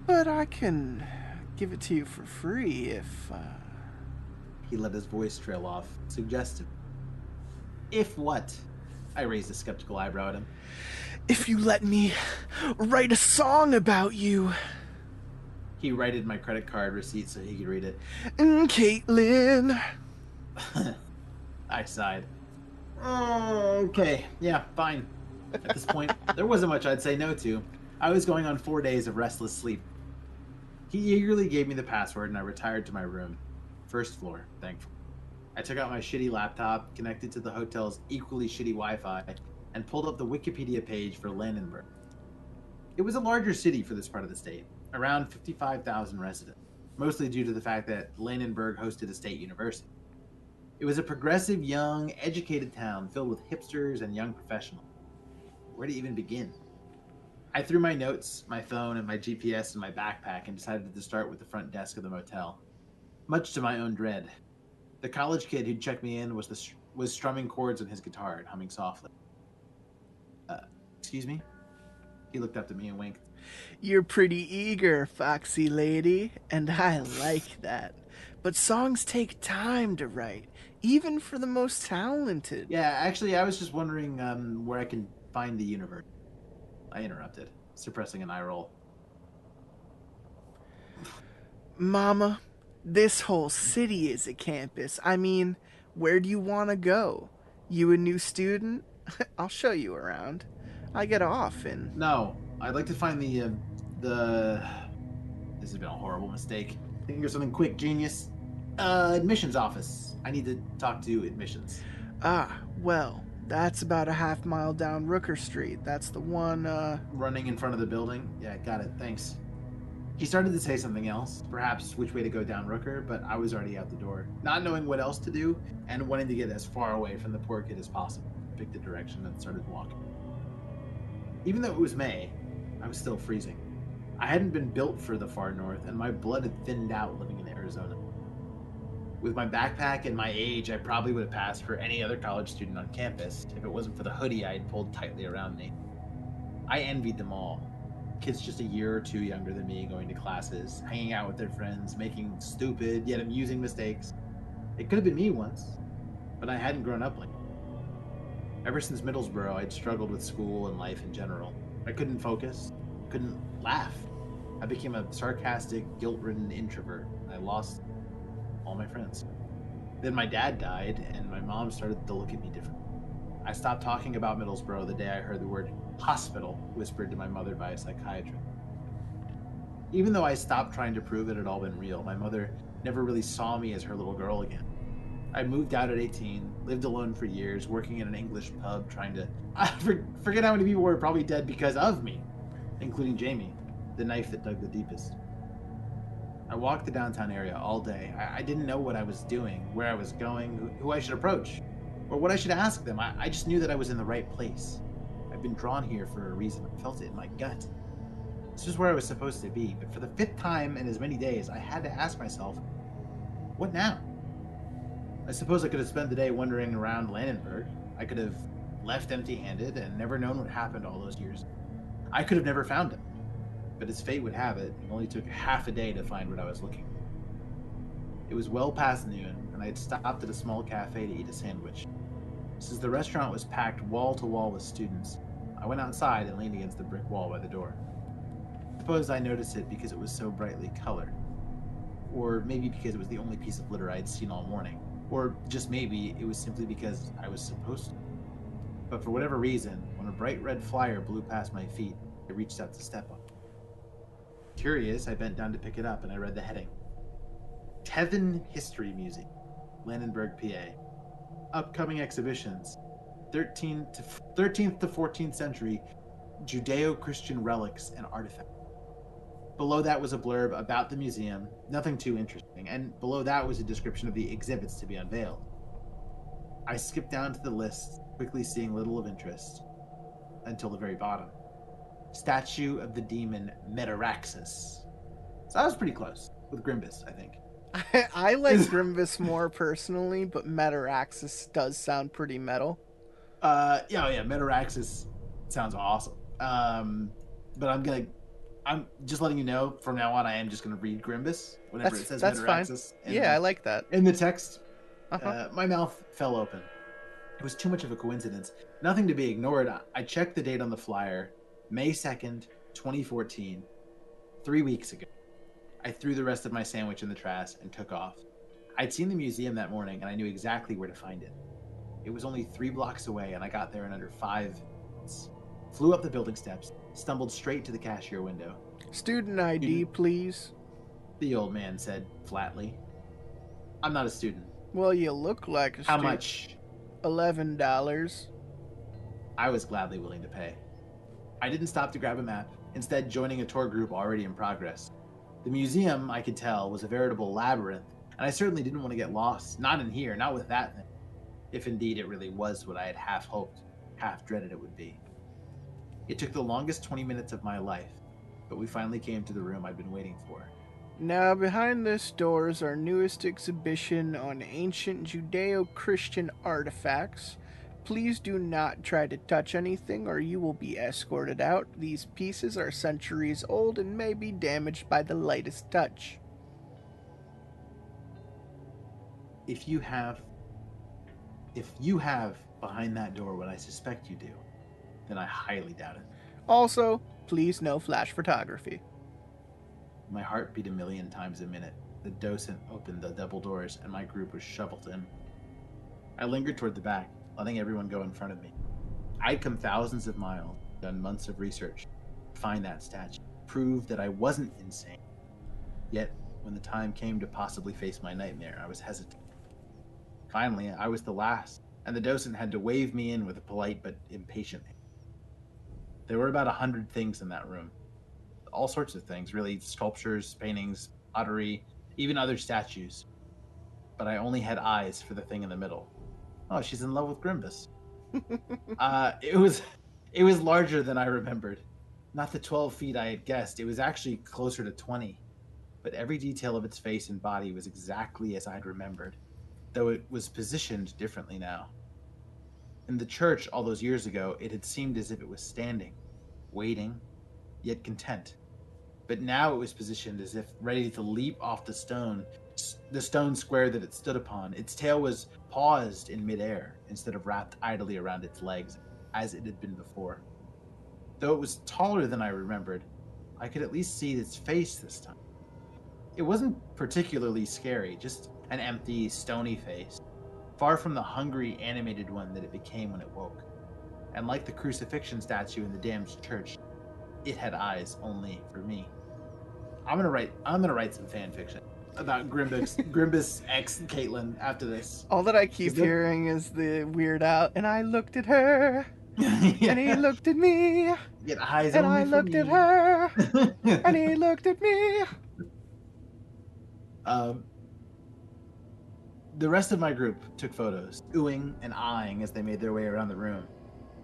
But I can give it to you for free if... He let his voice trail off, suggestive. If what? I raised a skeptical eyebrow at him. If you let me write a song about you. He righted my credit card receipt so he could read it. Caitlin. I sighed. Oh, okay. Yeah, fine. At this point, there wasn't much I'd say no to. I was going on 4 days of restless sleep. He eagerly gave me the password and I retired to my room. First floor, thankfully. I took out my shitty laptop, connected to the hotel's equally shitty Wi-Fi, and pulled up the Wikipedia page for Lannenberg. It was a larger city for this part of the state, around 55,000 residents, mostly due to the fact that Lannenberg hosted a state university. It was a progressive, young, educated town filled with hipsters and young professionals. Where to even begin? I threw my notes, my phone, and my GPS in my backpack and decided to start with the front desk of the motel. Much to my own dread. The college kid who'd checked me in was strumming chords on his guitar and humming softly. Excuse me? He looked up at me and winked. You're pretty eager, foxy lady, and I like that. But songs take time to write, even for the most talented. Yeah, actually, I was just wondering where I can find the universe. I interrupted, suppressing an eye roll. Mama, this whole city is a campus. I mean, where do you want to go? You a new student? I'll show you around. I get off in... No, I'd like to find the. This has been a horrible mistake. Think of something quick, genius. Admissions office. I need to talk to admissions. Ah, well, that's about a half-mile down Rooker Street. That's the one, Running in front of the building. Yeah, got it. Thanks. He started to say something else, perhaps which way to go down Rooker, but I was already out the door. Not knowing what else to do, and wanting to get as far away from the poor kid as possible, I picked a direction and started walking. Even though it was May, I was still freezing. I hadn't been built for the far north, and my blood had thinned out living in Arizona. With my backpack and my age, I probably would have passed for any other college student on campus if it wasn't for the hoodie I had pulled tightly around me. I envied them all. Kids just a year or two younger than me going to classes, hanging out with their friends, making stupid yet amusing mistakes. It could have been me once, but I hadn't grown up like that. Ever since Middlesboro, I'd struggled with school and life in general. I couldn't focus, couldn't laugh. I became a sarcastic, guilt-ridden introvert. I lost all my friends. Then my dad died, and my mom started to look at me differently. I stopped talking about Middlesboro the day I heard the word hospital whispered to my mother by a psychiatrist. Even though I stopped trying to prove it had all been real, my mother never really saw me as her little girl again. I moved out at 18, lived alone for years, working in an English pub, trying to... forget how many people were probably dead because of me, including Jamie, the knife that dug the deepest. I walked the downtown area all day. I didn't know what I was doing, where I was going, who I should approach, or what I should ask them. I just knew that I was in the right place. I'd been drawn here for a reason. I felt it in my gut. This was where I was supposed to be, but for the 5th time in as many days, I had to ask myself, what now? I suppose I could have spent the day wandering around Lannenberg. I could have left empty-handed and never known what happened all those years. I could have never found him. But as fate would have it, it only took half a day to find what I was looking for. It was well past noon, and I had stopped at a small cafe to eat a sandwich. Since the restaurant was packed wall to wall with students, I went outside and leaned against the brick wall by the door. I suppose I noticed it because it was so brightly colored. Or maybe because it was the only piece of litter I'd seen all morning. Or just maybe it was simply because I was supposed to. But for whatever reason, when a bright red flyer blew past my feet, I reached out to step on it. Curious, I bent down to pick it up and I read the heading. Tevin History Museum, Lannenberg, PA. Upcoming exhibitions, 13th to 14th century Judeo-Christian relics and artifacts. Below that was a blurb about the museum, nothing too interesting, and below that was a description of the exhibits to be unveiled. I skipped down to the list, quickly seeing little of interest, until the very bottom. Statue of the demon Metar I. So I was pretty close with GRIMBUS, I think. I like GRIMBUS more personally, but Metar I does sound pretty metal. Yeah, Metar I sounds awesome. But I'm just letting you know from now on I am just gonna read GRIMBUS whenever it says Metar I. Yeah, I like that. In the text, my mouth fell open. It was too much of a coincidence. Nothing to be ignored. I checked the date on the flyer. May 2nd, 2014, 3 weeks ago. I threw the rest of my sandwich in the trash and took off. I'd seen the museum that morning and I knew exactly where to find it. It was only 3 blocks away and I got there in under 5 minutes. Flew up the building steps, stumbled straight to the cashier window. Student ID, please. The old man said flatly. I'm not a student. Well, you look like a student. How much? $11. I was gladly willing to pay. I didn't stop to grab a map, instead joining a tour group already in progress. The museum, I could tell, was a veritable labyrinth, and I certainly didn't want to get lost. Not in here, not with that thing. If indeed it really was what I had half hoped, half dreaded it would be. It took the longest 20 minutes of my life, but we finally came to the room I'd been waiting for. Now, behind this door is our newest exhibition on ancient Judeo-Christian artifacts. Please do not try to touch anything or you will be escorted out. These pieces are centuries old and may be damaged by the lightest touch. If you have behind that door what I suspect you do, then I highly doubt it. Also, please no flash photography. My heart beat 1,000,000 times a minute. The docent opened the double doors and my group was shoveled in. I lingered toward the back, letting everyone go in front of me. I'd come thousands of miles, done months of research. find that statue, prove that I wasn't insane. Yet, when the time came to possibly face my nightmare, I was hesitant. Finally, I was the last, and the docent had to wave me in with a polite but impatient hand. There were about 100 things in that room. All sorts of things, really. Sculptures, paintings, pottery, even other statues. But I only had eyes for the thing in the middle. Oh, she's in love with GRIMBUS. It was larger than I remembered. Not the 12 feet I had guessed. It was actually closer to 20. But every detail of its face and body was exactly as I'd remembered, though it was positioned differently now. In the church all those years ago, it had seemed as if it was standing, waiting, yet content. But now it was positioned as if ready to leap off the stone square that it stood upon. Its tail was paused in midair instead of wrapped idly around its legs, as it had been before. Though it was taller than I remembered, I could at least see its face this time. It wasn't particularly scary, just an empty, stony face, far from the hungry, animated one that it became when it woke. And like the crucifixion statue in the damned church, it had eyes only for me. I'm gonna write some fan fiction about GRIMBUS X Caitlin after this. All that I keep hearing is the Weird Al, and I looked at her, yeah. And he looked at me, Get eyes and only I for looked me. at her, and he looked at me. The rest of my group took photos, oohing and eyeing as they made their way around the room.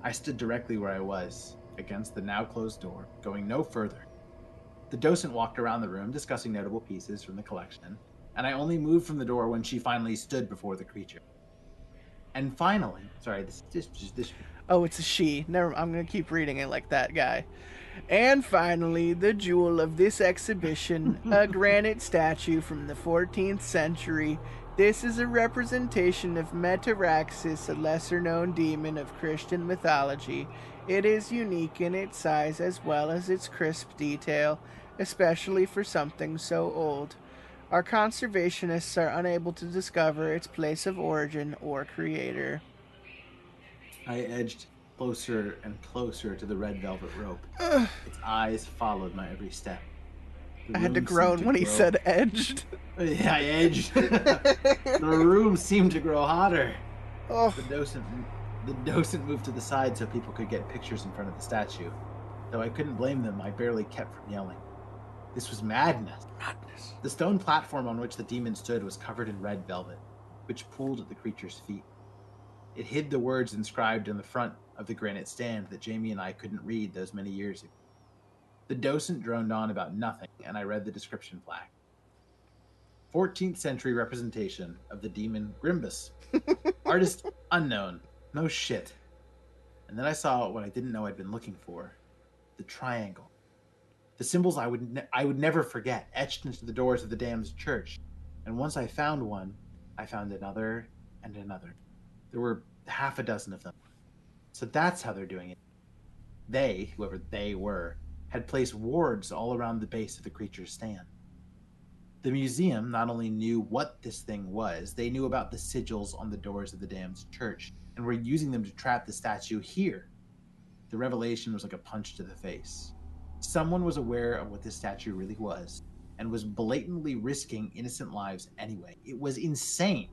I stood directly where I was, against the now closed door, going no further. The docent walked around the room, discussing notable pieces from the collection, and I only moved from the door when she finally stood before the creature. And finally, sorry, this. Oh, it's a she. Never. I'm gonna keep reading it like that guy. And finally, the jewel of this exhibition, a granite statue from the 14th century. This is a representation of Metar I, a lesser-known demon of Christian mythology. It is unique in its size as well as its crisp detail, especially for something so old. Our conservationists are unable to discover its place of origin or creator. I edged closer and closer to the red velvet rope. Its eyes followed my every step. I had to groan when he said edged. Yeah, I edged. The room seemed to grow hotter. Oh. The docent moved to the side so people could get pictures in front of the statue. Though I couldn't blame them, I barely kept from yelling. This was madness. Madness. The stone platform on which the demon stood was covered in red velvet, which pooled at the creature's feet. It hid the words inscribed in the front of the granite stand that Jamie and I couldn't read those many years ago. The docent droned on about nothing, and I read the description plaque. 14th century representation of the demon GRIMBUS. Artist unknown. No shit. And then I saw what I didn't know I'd been looking for. The triangle. The symbols I would never forget, etched into the doors of the damned church. And once I found one, I found another and another. There were half a dozen of them. So that's how they're doing it. They, whoever they were, had placed wards all around the base of the creature's stand. The museum not only knew what this thing was, they knew about the sigils on the doors of the damned church, and were using them to trap the statue here. The revelation was like a punch to the face. Someone was aware of what this statue really was, and was blatantly risking innocent lives anyway. It was insane.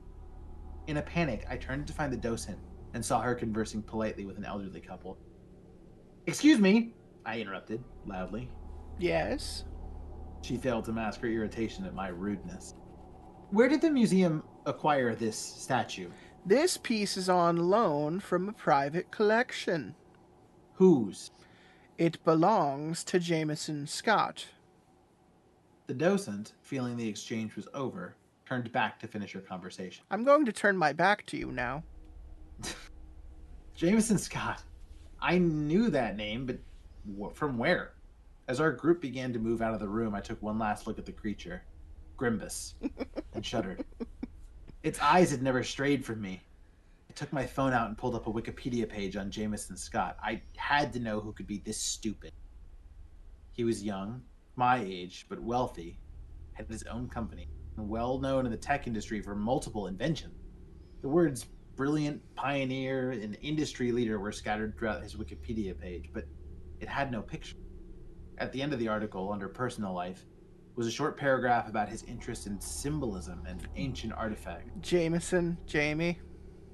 In a panic, I turned to find the docent, and saw her conversing politely with an elderly couple. "Excuse me," I interrupted, loudly. Yes? She failed to mask her irritation at my rudeness. Where did the museum acquire this statue? This piece is on loan from a private collection. Whose? It belongs to Jameson Scott. The docent, feeling the exchange was over, turned back to finish her conversation. I'm going to turn my back to you now. Jameson Scott. I knew that name, but from where? As our group began to move out of the room, I took one last look at the creature, GRIMBUS, and shuddered. Its eyes had never strayed from me. I took my phone out and pulled up a Wikipedia page on Jameson Scott. I had to know who could be this stupid. He was young, my age, but wealthy, had his own company, and well known in the tech industry for multiple inventions. The words brilliant, pioneer, and industry leader were scattered throughout his Wikipedia page, but it had no picture. At the end of the article, under personal life, was a short paragraph about his interest in symbolism and ancient artifacts. Jamie.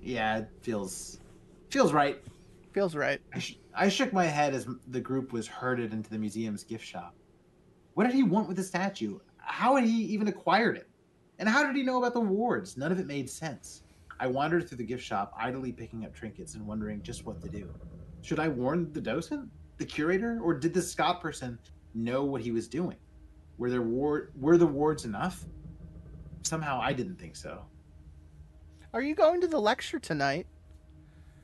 Yeah, it feels right. Feels right. I shook my head as the group was herded into the museum's gift shop. What did he want with the statue? How had he even acquired it? And how did he know about the wards? None of it made sense. I wandered through the gift shop, idly picking up trinkets and wondering just what to do. Should I warn the docent, the curator, or did the Scott person know what he was doing? Were the wards enough? Somehow I didn't think so. Are you going to the lecture tonight?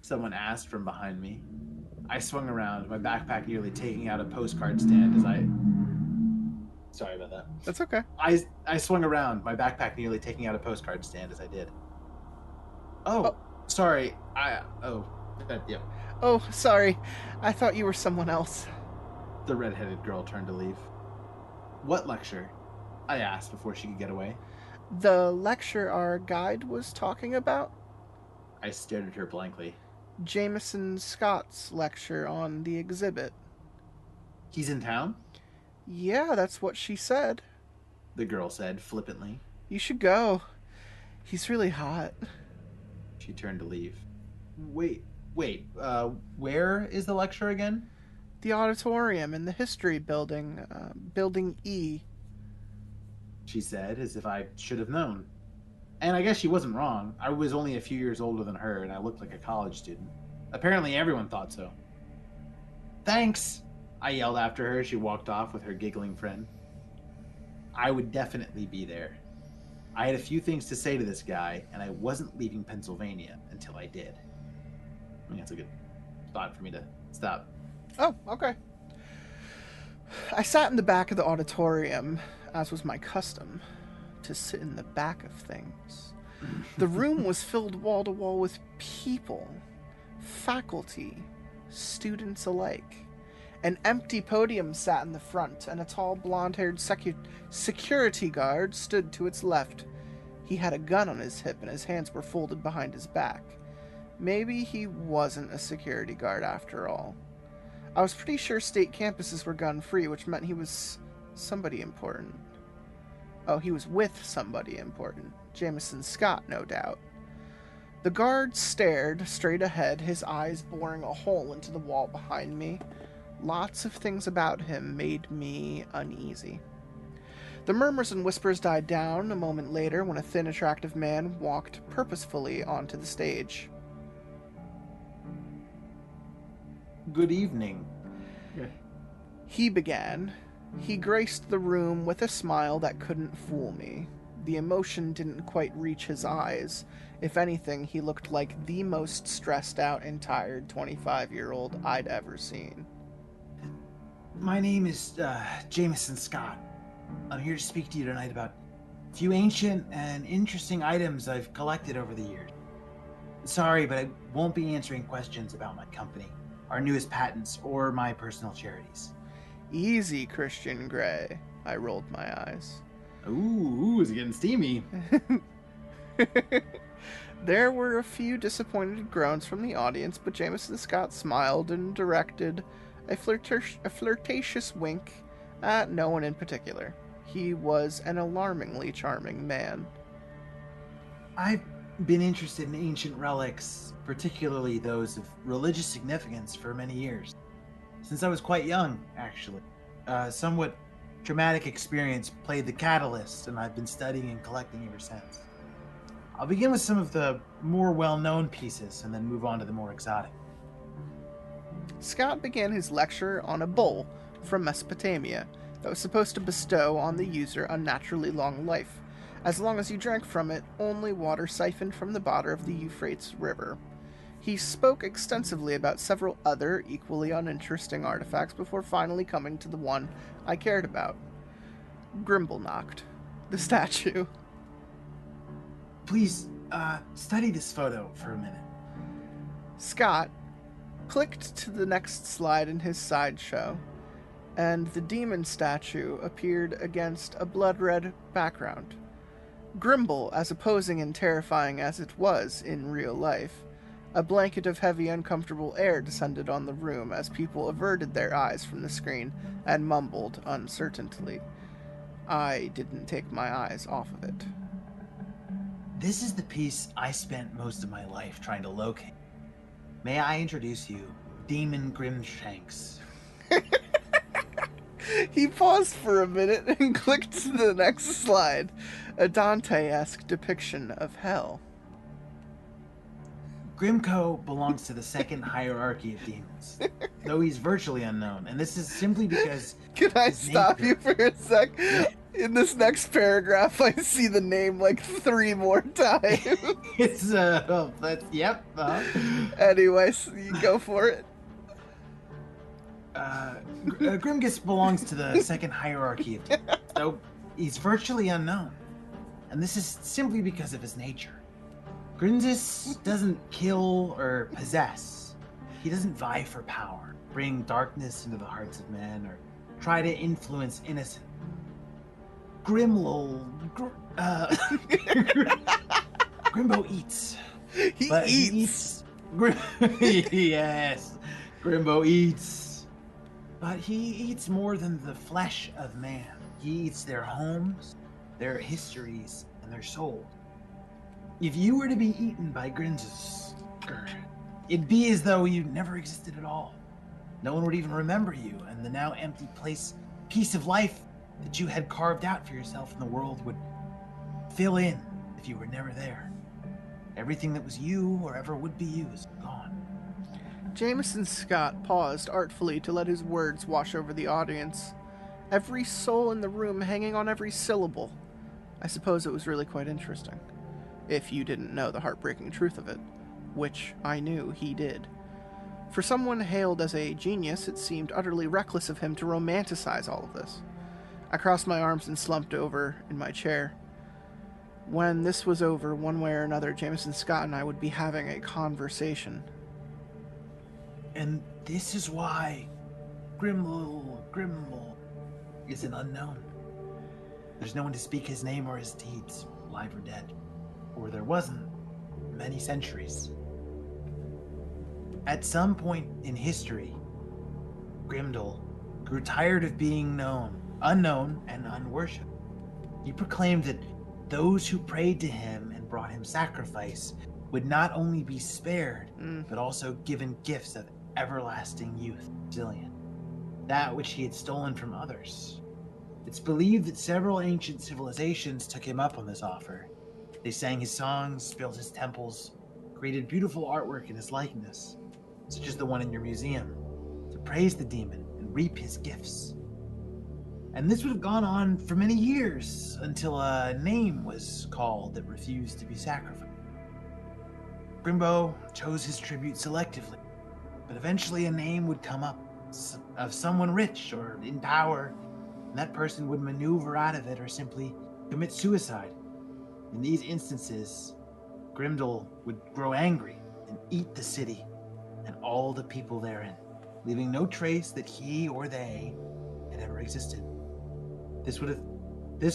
Someone asked from behind me. I swung around, my backpack nearly taking out a postcard stand as I... Sorry about that. That's okay. I swung around, my backpack nearly taking out a postcard stand as I did. Oh. Sorry. Yeah. Oh, sorry. I thought you were someone else. The red-headed girl turned to leave. What lecture? I asked before she could get away. The lecture our guide was talking about? I stared at her blankly. Jameson Scott's lecture on the exhibit. He's in town? Yeah, that's what she said. The girl said flippantly. You should go. He's really hot. She turned to leave. Wait, where is the lecture again? The auditorium in the history building, building E. She said, as if I should have known. And I guess she wasn't wrong. I was only a few years older than her, and I looked like a college student. Apparently everyone thought so. Thanks, I yelled after her as she walked off with her giggling friend. I would definitely be there. I had a few things to say to this guy, and I wasn't leaving Pennsylvania until I did. I think that's a good spot for me to stop. Oh, okay. I sat in the back of the auditorium, as was my custom, to sit in the back of things. The room was filled wall to wall with people, faculty, students alike. An empty podium sat in the front, and a tall blonde-haired security guard stood to its left. He had a gun on his hip, and his hands were folded behind his back. Maybe he wasn't a security guard after all. I was pretty sure state campuses were gun-free, which meant he was somebody important. Oh, he was with somebody important. Jameson Scott, no doubt. The guard stared straight ahead, his eyes boring a hole into the wall behind me. Lots of things about him made me uneasy. The murmurs and whispers died down a moment later when a thin, attractive man walked purposefully onto the stage. Good evening. He began. He graced the room with a smile that couldn't fool me. The emotion didn't quite reach his eyes. If anything, he looked like the most stressed out and tired 25-year-old I'd ever seen. My name is Jameson Scott. I'm here to speak to you tonight about a few ancient and interesting items I've collected over the years. Sorry, but I won't be answering questions about my company, our newest patents, or my personal charities. Easy, Christian Grey. I rolled my eyes. Ooh, is it getting steamy? There were a few disappointed groans from the audience, but Jameson Scott smiled and directed a flirtatious wink at no one in particular. He was an alarmingly charming man. I've been interested in ancient relics, particularly those of religious significance, for many years. Since I was quite young, actually. Somewhat traumatic experience played the catalyst, and I've been studying and collecting ever since. I'll begin with some of the more well-known pieces, and then move on to the more exotic. Scott began his lecture on a bull from Mesopotamia that was supposed to bestow on the user unnaturally long life, as long as you drank from it only water siphoned from the bottom of the Euphrates River. He spoke extensively about several other equally uninteresting artifacts before finally coming to the one I cared about. Grimblenacht, the statue. Please, study this photo for a minute. Scott clicked to the next slide in his sideshow, and the demon statue appeared against a blood-red background. Grimble, as opposing and terrifying as it was in real life, A blanket of heavy, uncomfortable air descended on the room as people averted their eyes from the screen and mumbled uncertainly. I didn't take my eyes off of it. This is the piece I spent most of my life trying to locate. May I introduce you, Demon Grimshanks. He paused for a minute and clicked to the next slide, a Dante-esque depiction of hell. Grimco belongs to the second hierarchy of demons, though he's virtually unknown, and this is simply because... Can I stop you for a sec? In this next paragraph, I see the name like 3 more times. It's, that's, yep. Anyways, you go for it. Grimgus belongs to the second hierarchy of demons, though he's virtually unknown, and this is simply because of his nature. Grimgus doesn't kill or possess. He doesn't vie for power, bring darkness into the hearts of men, or try to influence innocent. Grimbo eats. He eats. Yes, Grimbo eats. But he eats more than the flesh of man. He eats their homes, their histories, and their souls. If you were to be eaten by Grimsus, it'd be as though you never existed at all. No one would even remember you, and the now empty piece of life that you had carved out for yourself in the world would fill in if you were never there. Everything that was you or ever would be you is gone. Jameson Scott paused artfully to let his words wash over the audience, every soul in the room hanging on every syllable. I suppose it was really quite interesting, if you didn't know the heartbreaking truth of it, which I knew he did. For someone hailed as a genius, it seemed utterly reckless of him to romanticize all of this. I crossed my arms and slumped over in my chair. When this was over, one way or another, Jameson Scott and I would be having a conversation. And this is why Grimble is an unknown. There's no one to speak his name or his deeds, alive or dead. Or there wasn't many centuries. At some point in history, Grimdel grew tired of being unknown, and unworshipped. He proclaimed that those who prayed to him and brought him sacrifice would not only be spared, but also given gifts of everlasting youth, resilient, that which he had stolen from others. It's believed that several ancient civilizations took him up on this offer. They sang his songs, built his temples, created beautiful artwork in his likeness, such as the one in your museum, to praise the demon and reap his gifts. And this would have gone on for many years until a name was called that refused to be sacrificed. Grimbo chose his tribute selectively, but eventually a name would come up of someone rich or in power, and that person would maneuver out of it or simply commit suicide. In these instances, Grimdel would grow angry and eat the city and all the people therein, leaving no trace that he or they had ever existed. This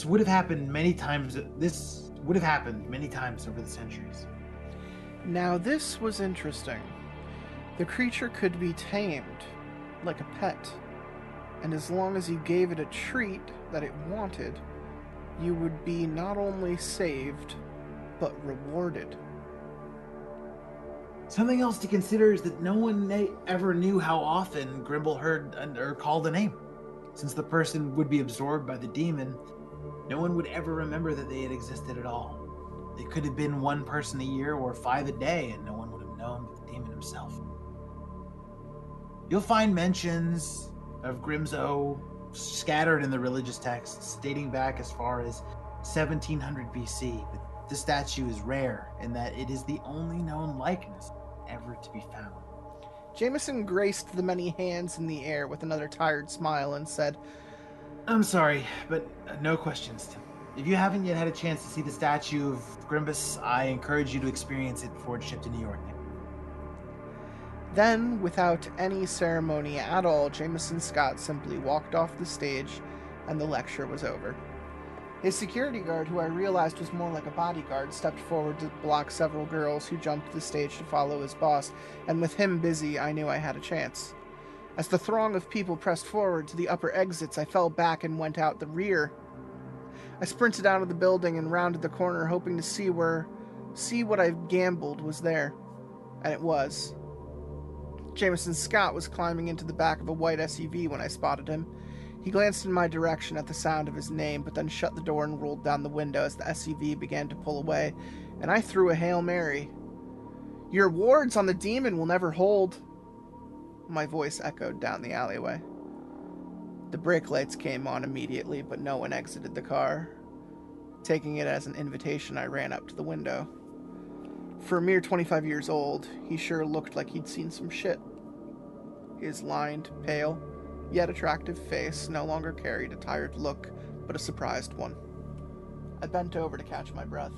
would have happened many times. This would have happened many times over the centuries. Now this was interesting. The creature could be tamed, like a pet, and as long as you gave it a treat that it wanted, you would be not only saved, but rewarded. Something else to consider is that no one ever knew how often Grimble heard or called a name. Since the person would be absorbed by the demon, no one would ever remember that they had existed at all. They could have been one person a year or 5 a day, and no one would have known but the demon himself. You'll find mentions of Grimzo scattered in the religious texts dating back as far as 1700 BC, but this statue is rare in that it is the only known likeness ever to be found. Jameson graced the many hands in the air with another tired smile and said, I'm sorry, but no questions. If you haven't yet had a chance to see the statue of GRIMBUS, I encourage you to experience it before it's shipped to New York. Then, without any ceremony at all, Jameson Scott simply walked off the stage and the lecture was over. His security guard, who I realized was more like a bodyguard, stepped forward to block several girls who jumped the stage to follow his boss, and with him busy, I knew I had a chance. As the throng of people pressed forward to the upper exits, I fell back and went out the rear. I sprinted out of the building and rounded the corner, hoping to see what I gambled was there. And it was. Jameson Scott was climbing into the back of a white SUV when I spotted him. He glanced in my direction at the sound of his name, but then shut the door and rolled down the window as the SUV began to pull away, and I threw a Hail Mary. "Your wards on the demon will never hold," my voice echoed down the alleyway. The brake lights came on immediately, but no one exited the car. Taking it as an invitation, I ran up to the window. For a mere 25 years old, he sure looked like he'd seen some shit. His lined, pale, yet attractive face no longer carried a tired look, but a surprised one. I bent over to catch my breath.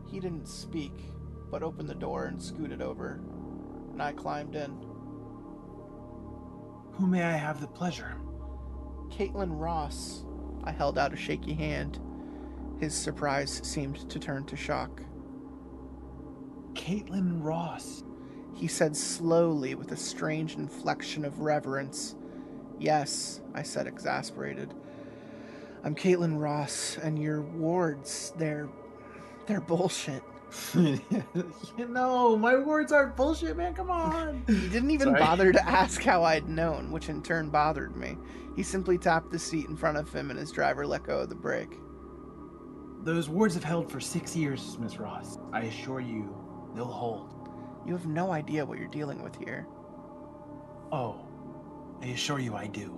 He didn't speak, but opened the door and scooted over, and I climbed in. Who may I have the pleasure? Caitlin Ross. I held out a shaky hand. His surprise seemed to turn to shock. Caitlin Ross. He said slowly with a strange inflection of reverence. "Yes," I said, exasperated. "I'm Caitlin Ross, and your wards, they're bullshit." My words aren't bullshit, man. Come on. He didn't even bother to ask how I'd known, which in turn bothered me. He simply tapped the seat in front of him, and his driver let go of the brake. Those wards have held for 6 years, Miss Ross. I assure you, they'll hold. You have no idea what you're dealing with here. Oh, I assure you I do.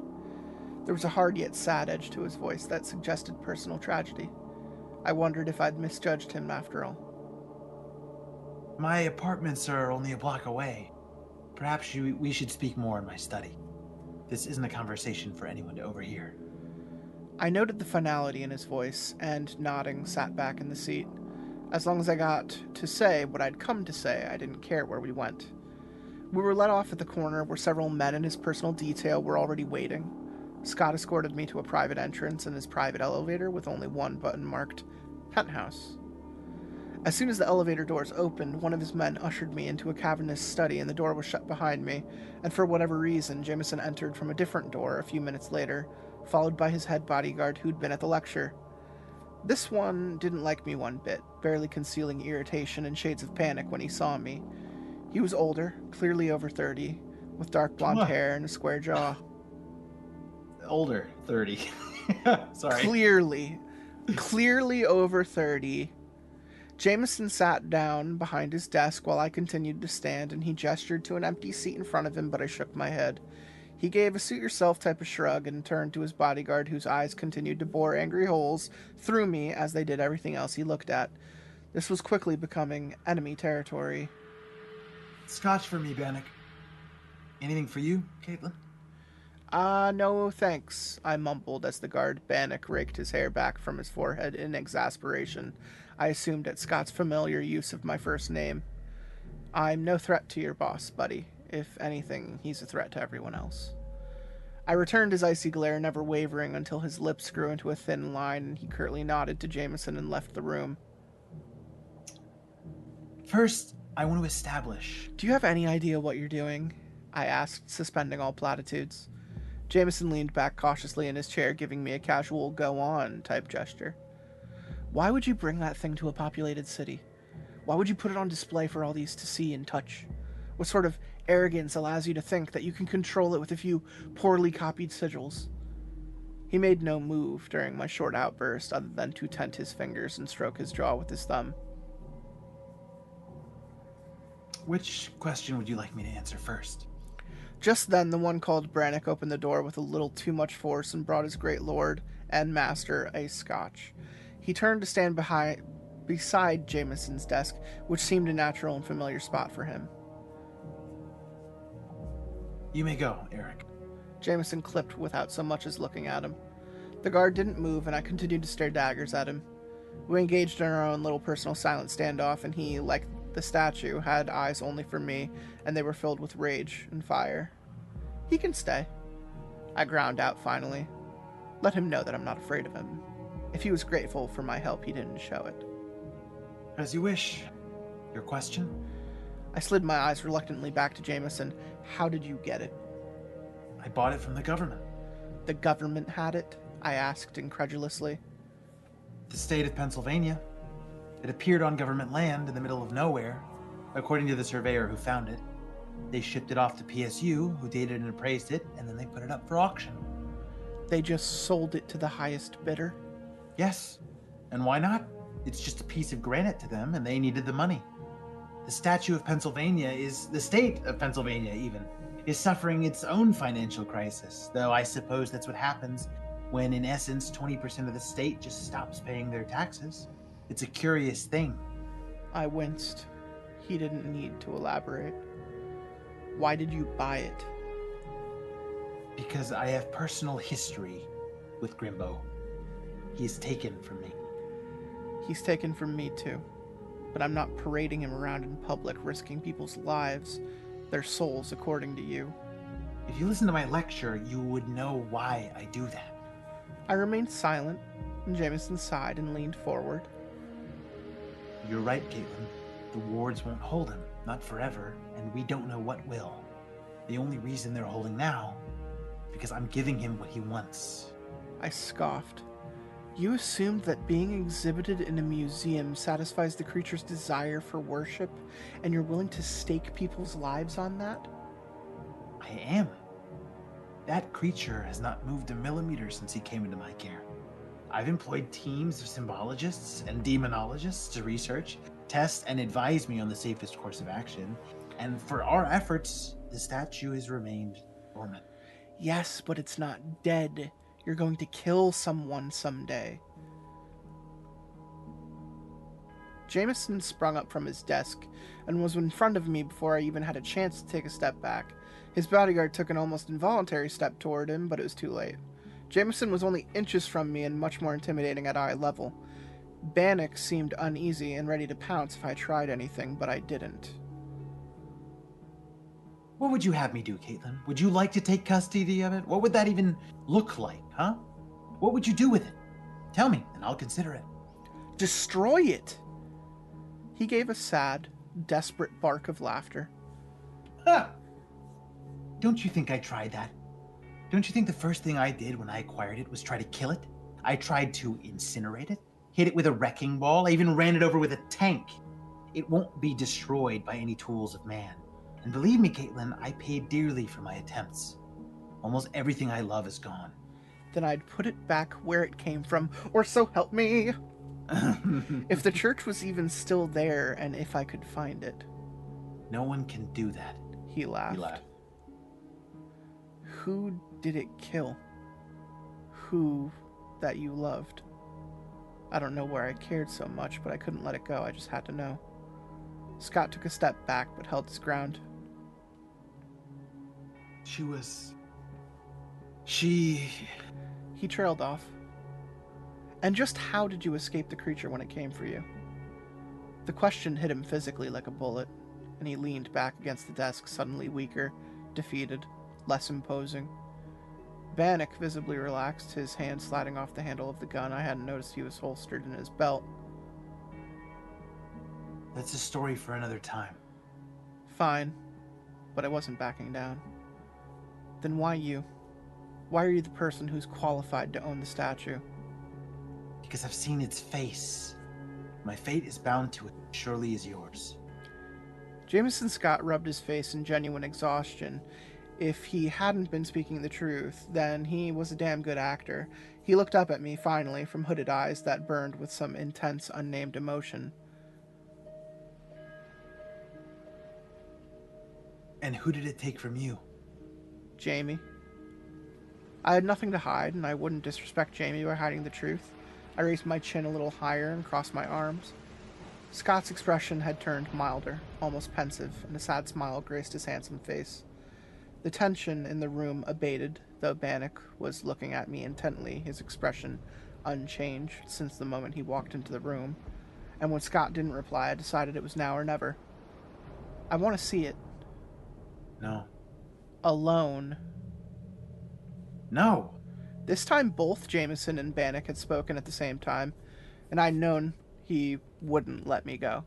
There was a hard yet sad edge to his voice that suggested personal tragedy. I wondered if I'd misjudged him after all. My apartments are only a block away. Perhaps we should speak more in my study. This isn't a conversation for anyone to overhear. I noted the finality in his voice, and nodding, sat back in the seat. As long as I got to say what I'd come to say, I didn't care where we went. We were let off at the corner where several men in his personal detail were already waiting. Scott escorted me to a private entrance in his private elevator with only one button marked Penthouse. As soon as the elevator doors opened, one of his men ushered me into a cavernous study and the door was shut behind me, and for whatever reason, Jameson entered from a different door a few minutes later, followed by his head bodyguard who'd been at the lecture. This one didn't like me one bit, barely concealing irritation and shades of panic when he saw me. He was older, clearly over 30, with dark blonde hair and a square jaw. Older, 30. Sorry. Clearly over 30. Jameson sat down behind his desk while I continued to stand, and he gestured to an empty seat in front of him, but I shook my head. He gave a suit-yourself type of shrug and turned to his bodyguard, whose eyes continued to bore angry holes through me as they did everything else he looked at. This was quickly becoming enemy territory. Scotch for me, Bannock. Anything for you, Caitlin? No thanks, I mumbled as the guard Bannock raked his hair back from his forehead in exasperation. I assumed at Scott's familiar use of my first name. I'm no threat to your boss, buddy. If anything, he's a threat to everyone else. I returned his icy glare, never wavering until his lips grew into a thin line and he curtly nodded to Jameson and left the room. First, I want to establish... Do you have any idea what you're doing? I asked, suspending all platitudes. Jameson leaned back cautiously in his chair, giving me a casual go-on type gesture. Why would you bring that thing to a populated city? Why would you put it on display for all these to see and touch? What sort of arrogance allows you to think that you can control it with a few poorly copied sigils? He made no move during my short outburst other than to tent his fingers and stroke his jaw with his thumb. Which question would you like me to answer first? Just then, the one called Brannock opened the door with a little too much force and brought his great lord and master a scotch. He turned to stand beside Jameson's desk, which seemed a natural and familiar spot for him. You may go, Eric. Jameson clipped without so much as looking at him. The guard didn't move, and I continued to stare daggers at him. We engaged in our own little personal silent standoff, and he, like the statue, had eyes only for me, and they were filled with rage and fire. He can stay. I ground out finally. Let him know that I'm not afraid of him. If he was grateful for my help, he didn't show it. As you wish. Your question? I slid my eyes reluctantly back to Jameson. How did you get it? I bought it from the government. The government had it? I asked incredulously. The state of Pennsylvania. It appeared on government land in the middle of nowhere, according to the surveyor who found it. They shipped it off to PSU, who dated and appraised it, and then they put it up for auction. They just sold it to the highest bidder? Yes. And why not? It's just a piece of granite to them, and they needed the money. The statue of Pennsylvania is, the state of Pennsylvania even, is suffering its own financial crisis, though I suppose that's what happens when, in essence, 20% of the state just stops paying their taxes. It's a curious thing. I winced. He didn't need to elaborate. Why did you buy it? Because I have personal history with Grimbo. He's taken from me. He's taken from me too. But I'm not parading him around in public, risking people's lives, their souls, according to you. If you listen to my lecture, you would know why I do that. I remained silent, and Jameson sighed and leaned forward. You're right, Caitlin. The wards won't hold him, not forever, and we don't know what will. The only reason they're holding now is because I'm giving him what he wants. I scoffed. You assumed that being exhibited in a museum satisfies the creature's desire for worship, and you're willing to stake people's lives on that? I am. That creature has not moved a millimeter since he came into my care. I've employed teams of symbologists and demonologists to research, test, and advise me on the safest course of action, and for our efforts, the statue has remained dormant. Yes, but it's not dead. You're going to kill someone someday. Jameson sprung up from his desk and was in front of me before I even had a chance to take a step back. His bodyguard took an almost involuntary step toward him, but it was too late. Jameson was only inches from me and much more intimidating at eye level. Bannock seemed uneasy and ready to pounce if I tried anything, but I didn't. What would you have me do, Caitlin? Would you like to take custody of it? What would that even look like, huh? What would you do with it? Tell me, and I'll consider it. Destroy it! He gave a sad, desperate bark of laughter. Ha! Don't you think I tried that? Don't you think the first thing I did when I acquired it was try to kill it? I tried to incinerate it, hit it with a wrecking ball, I even ran it over with a tank. It won't be destroyed by any tools of man. And believe me, Caitlin, I paid dearly for my attempts. Almost everything I love is gone. Then I'd put it back where it came from, or so help me. If the church was even still there, and if I could find it. No one can do that. He laughed. Who did it kill? Who that you loved? I don't know where I cared so much, but I couldn't let it go. I just had to know. Scott took a step back, but held his ground. He trailed off. And just how did you escape the creature when it came for you? The question hit him physically like a bullet, and he leaned back against the desk, suddenly weaker, defeated, less imposing. Bannock visibly relaxed, his hand sliding off the handle of the gun. I hadn't noticed he was holstered in his belt. That's a story for another time. Fine, but I wasn't backing down. Then why you? Why are you the person who's qualified to own the statue? Because I've seen its face. My fate is bound to it, surely as yours. Jameson Scott rubbed his face in genuine exhaustion. If he hadn't been speaking the truth, then he was a damn good actor. He looked up at me, finally, from hooded eyes that burned with some intense, unnamed emotion. And who did it take from you? Jamie. I had nothing to hide, and I wouldn't disrespect Jamie by hiding the truth. I raised my chin a little higher and crossed my arms. Scott's expression had turned milder, almost pensive, and a sad smile graced his handsome face. The tension in the room abated, though Bannock was looking at me intently, his expression unchanged since the moment he walked into the room. And when Scott didn't reply, I decided it was now or never. I want to see it. No. Alone. No. This time both Jameson and Bannock had spoken at the same time, and I'd known he wouldn't let me go.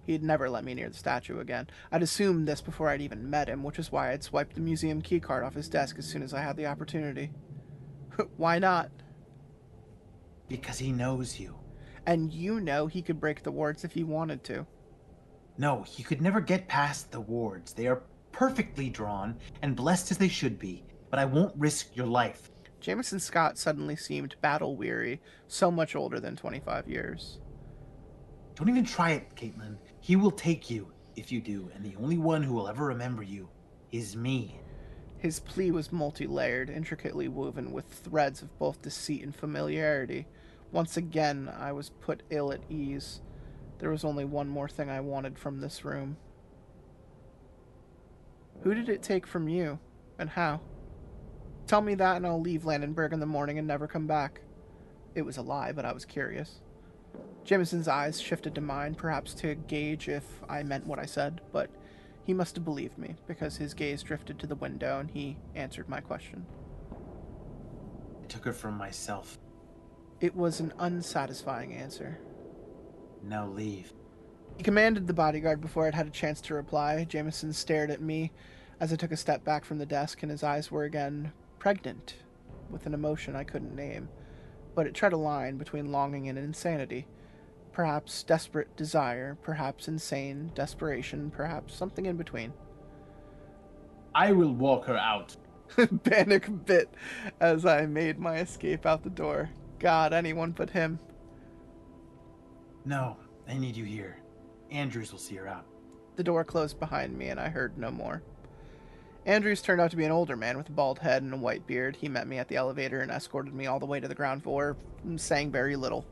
He'd never let me near the statue again. I'd assumed this before I'd even met him, which is why I'd swiped the museum keycard off his desk as soon as I had the opportunity. Why not? Because he knows you. And you know he could break the wards if he wanted to. No, he could never get past the wards. They are perfectly drawn and blessed as they should be, but I won't risk your life. Jameson Scott suddenly seemed battle-weary, so much older than 25 years. Don't even try it, Caitlin. He will take you if you do, and the only one who will ever remember you is me. His plea was multi-layered, intricately woven with threads of both deceit and familiarity. Once again, I was put ill at ease. There was only one more thing I wanted from this room. Who did it take from you, and how? Tell me that and I'll leave Lannenberg in the morning and never come back. It was a lie, but I was curious. Jameson's eyes shifted to mine, perhaps to gauge if I meant what I said, but he must have believed me, because his gaze drifted to the window and he answered my question. I took her from myself. It was an unsatisfying answer. Now leave. He commanded the bodyguard before I'd had a chance to reply. Jameson stared at me as I took a step back from the desk, and his eyes were again pregnant with an emotion I couldn't name, but it tread a line between longing and insanity. Perhaps desperate desire, perhaps insane desperation, perhaps something in between. I will walk her out. Bannock bit as I made my escape out the door. God, anyone but him. No, I need you here. Andrews will see her out. The door closed behind me and I heard no more. Andrews turned out to be an older man with a bald head and a white beard. He met me at the elevator and escorted me all the way to the ground floor, saying very little.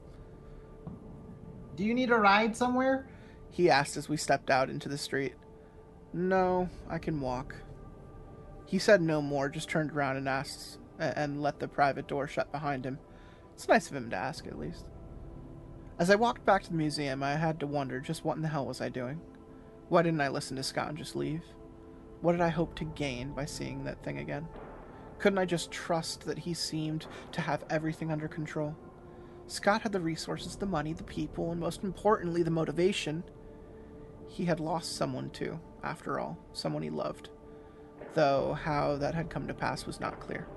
Do you need a ride somewhere? He asked as we stepped out into the street. No, I can walk. He said no more, just turned around and asked, and let the private door shut behind him. It's nice of him to ask, at least. As I walked back to the museum, I had to wonder just what in the hell was I doing? Why didn't I listen to Scott and just leave? What did I hope to gain by seeing that thing again? Couldn't I just trust that he seemed to have everything under control? Scott had the resources, the money, the people, and most importantly, the motivation. He had lost someone too, after all, someone he loved. Though how that had come to pass was not clear.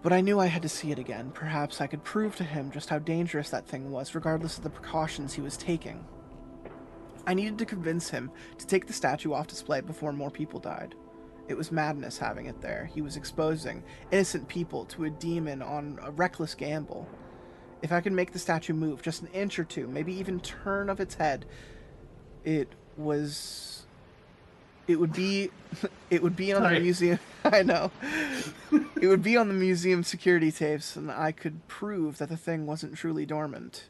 But I knew I had to see it again. Perhaps I could prove to him just how dangerous that thing was, regardless of the precautions he was taking. I needed to convince him to take the statue off display before more people died. It was madness having it there. He was exposing innocent people to a demon on a reckless gamble. If I could make the statue move just an inch or two, maybe even turn of its head, it would be on the museum. I know. It would be on the museum security tapes, and I could prove that the thing wasn't truly dormant.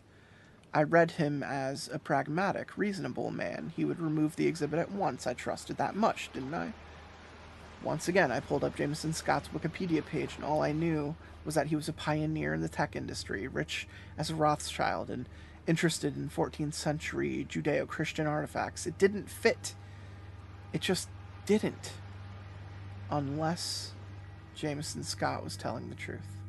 I read him as a pragmatic, reasonable man. He would remove the exhibit at once. I trusted that much, didn't I? Once again, I pulled up Jameson Scott's Wikipedia page, and all I knew was that he was a pioneer in the tech industry, rich as a Rothschild, and interested in 14th century Judeo-Christian artifacts. It didn't fit. It just didn't. Unless Jameson Scott was telling the truth.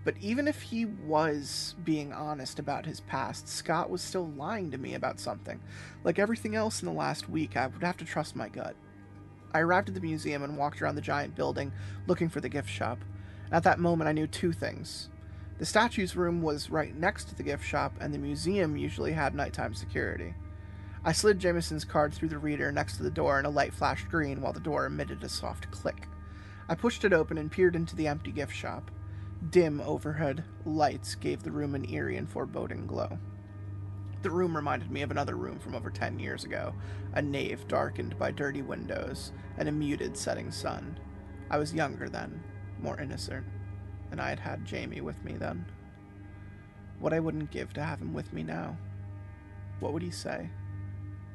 But even if he was being honest about his past, Scott was still lying to me about something. Like everything else in the last week, I would have to trust my gut. I arrived at the museum and walked around the giant building, looking for the gift shop. At that moment, I knew two things. The statue's room was right next to the gift shop, and the museum usually had nighttime security. I slid Jameson's card through the reader next to the door, and a light flashed green while the door emitted a soft click. I pushed it open and peered into the empty gift shop. Dim overhead lights gave the room an eerie and foreboding glow. The room reminded me of another room from over 10 years ago, a nave darkened by dirty windows and a muted setting sun. I was younger then, more innocent, and I had had Jamie with me then. What I wouldn't give to have him with me now. What would he say?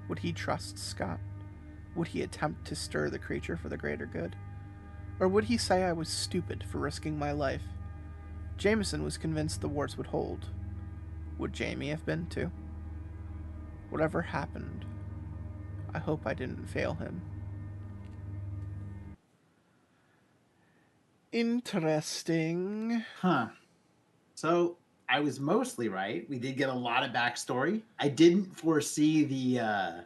Would he trust Scott? Would he attempt to stir the creature for the greater good? Or would he say I was stupid for risking my life? Jameson was convinced the wards would hold. Would Jamie have been too? Whatever happened, I hope I didn't fail him. Interesting. Huh. So I was mostly right. We did get a lot of backstory. I didn't foresee the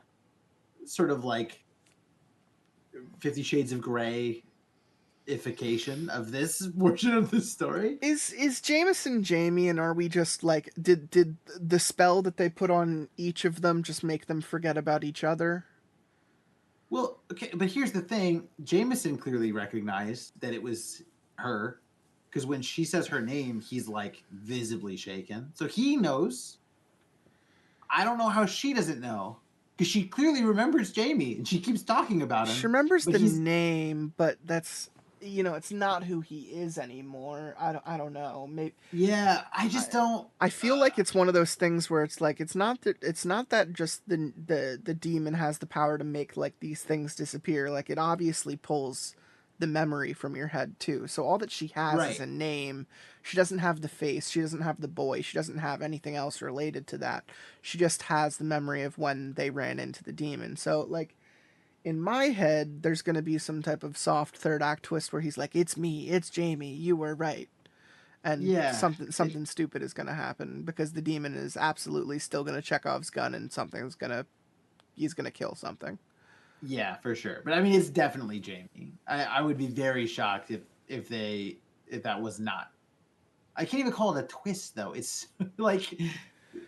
sort of like 50 Shades of Grey ification of this portion of the story. Is Jameson Jamie, and are we just like did the spell that they put on each of them just make them forget about each other? Well, okay, but here's the thing. Jameson clearly recognized that it was her, because when she says her name, he's like visibly shaken. So he knows. I don't know how she doesn't know, because she clearly remembers Jamie and she keeps talking about him. She remembers but the he's name, but that's, it's not who he is anymore. I don't know. Maybe Yeah, I just don't. I feel like it's one of those things where it's like it's not that just the demon has the power to make like these things disappear. Like it obviously pulls the memory from your head too. So all that she has is Right. a name. She doesn't have the face. She doesn't have the boy. She doesn't have anything else related to that. She just has the memory of when they ran into the demon. So like in my head, there's going to be some type of soft third act twist where he's like, "It's me. It's Jamie. You were right." And Yeah. something stupid is going to happen because the demon is absolutely still going to Chekhov's gun and he's going to kill something. Yeah, for sure. But I mean, it's definitely Jamie. I would be very shocked if that was not. I can't even call it a twist though. It's like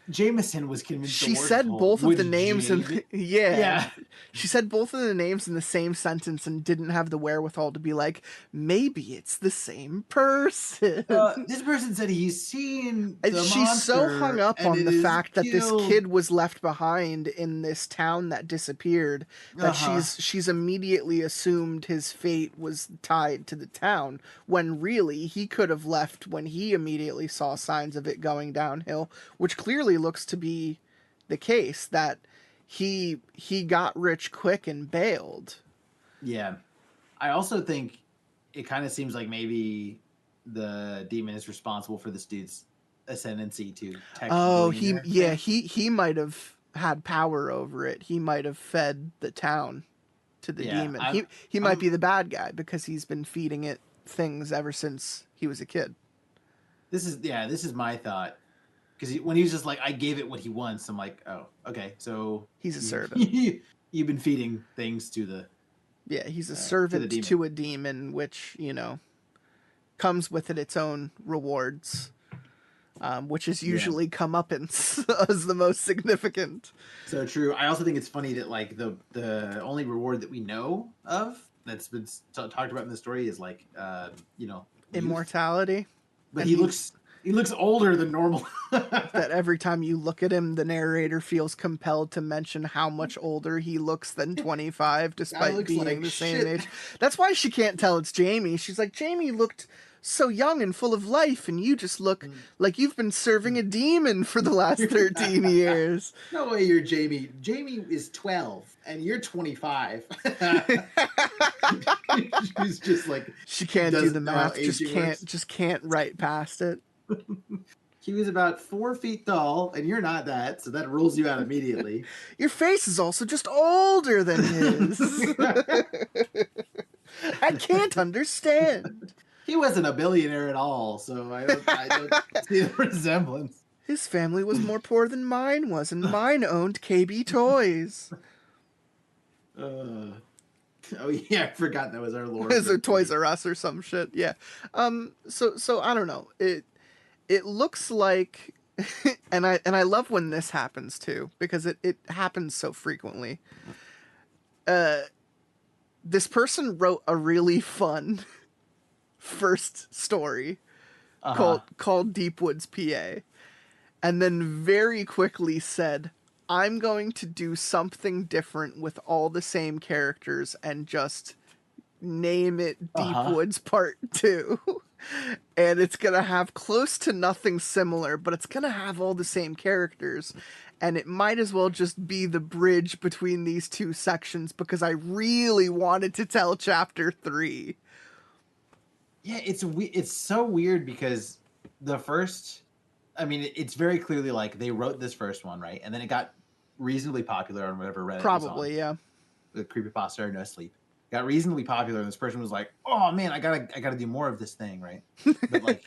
Jameson was convinced. She said both of the names and Yeah. she said both of the names in the same sentence and didn't have the wherewithal to be like, maybe it's the same person. This person said he's seen And the she's so monster hung up and on it the is fact that this killed. kid was left behind in this town that disappeared that Uh-huh. she's immediately assumed his fate was tied to the town when really he could have left when he immediately saw signs of it going downhill, which clearly looks to be the case, that he got rich quick and bailed. Yeah. I also think it kind of seems like maybe the demon is responsible for this dude's ascendancy to tech. Oh, billionaire. he might have had power over it. He might have fed the town to the Yeah, demon. He might be the bad guy because he's been feeding it things ever since he was a kid. This is my thought. Because when he was just like, I gave it what he wants, I'm like, oh, okay, so He's a servant. You've been feeding things to the Yeah, he's a servant demon. to a demon, which, comes with it its own rewards, which is usually comeuppance as the most significant. So true. I also think it's funny that like the only reward that we know of that's been talked about in the story is like youth. Immortality. But And he looks older than normal. That every time you look at him, the narrator feels compelled to mention how much older he looks than 25, despite being like the same shit. age. That's why she can't tell it's Jamie. She's like, Jamie looked so young and full of life, and you just look like you've been serving a demon for the last 13 years. No way you're Jamie. Jamie is 12 and you're 25. She's just like She can't do the doesn't know how math, aging works. just can't write past it. He was about 4 feet tall, and you're not that, so that rules you out immediately. Your face is also just older than his. I can't understand. He wasn't a billionaire at all, so I don't see the resemblance. His family was more poor than mine was, and mine owned KB Toys. Oh yeah, I forgot that was our lore. Is it Toys R Us or some shit? Yeah. So I don't know. It looks like, and I love when this happens too, because it happens so frequently. This person wrote a really fun first story called Deepwoods, PA, and then very quickly said, I'm going to do something different with all the same characters and just name it Deepwoods Part 2. And it's going to have close to nothing similar, but it's going to have all the same characters. And it might as well just be the bridge between these two sections because I really wanted to tell Chapter 3. Yeah, it's so weird because the first, I mean, it's very clearly like they wrote this first one, right? And then it got reasonably popular on whatever Reddit Probably, was on. yeah. The creepypasta or No Sleep got reasonably popular, and this person was like, "Oh man, I gotta do more of this thing," right? But like,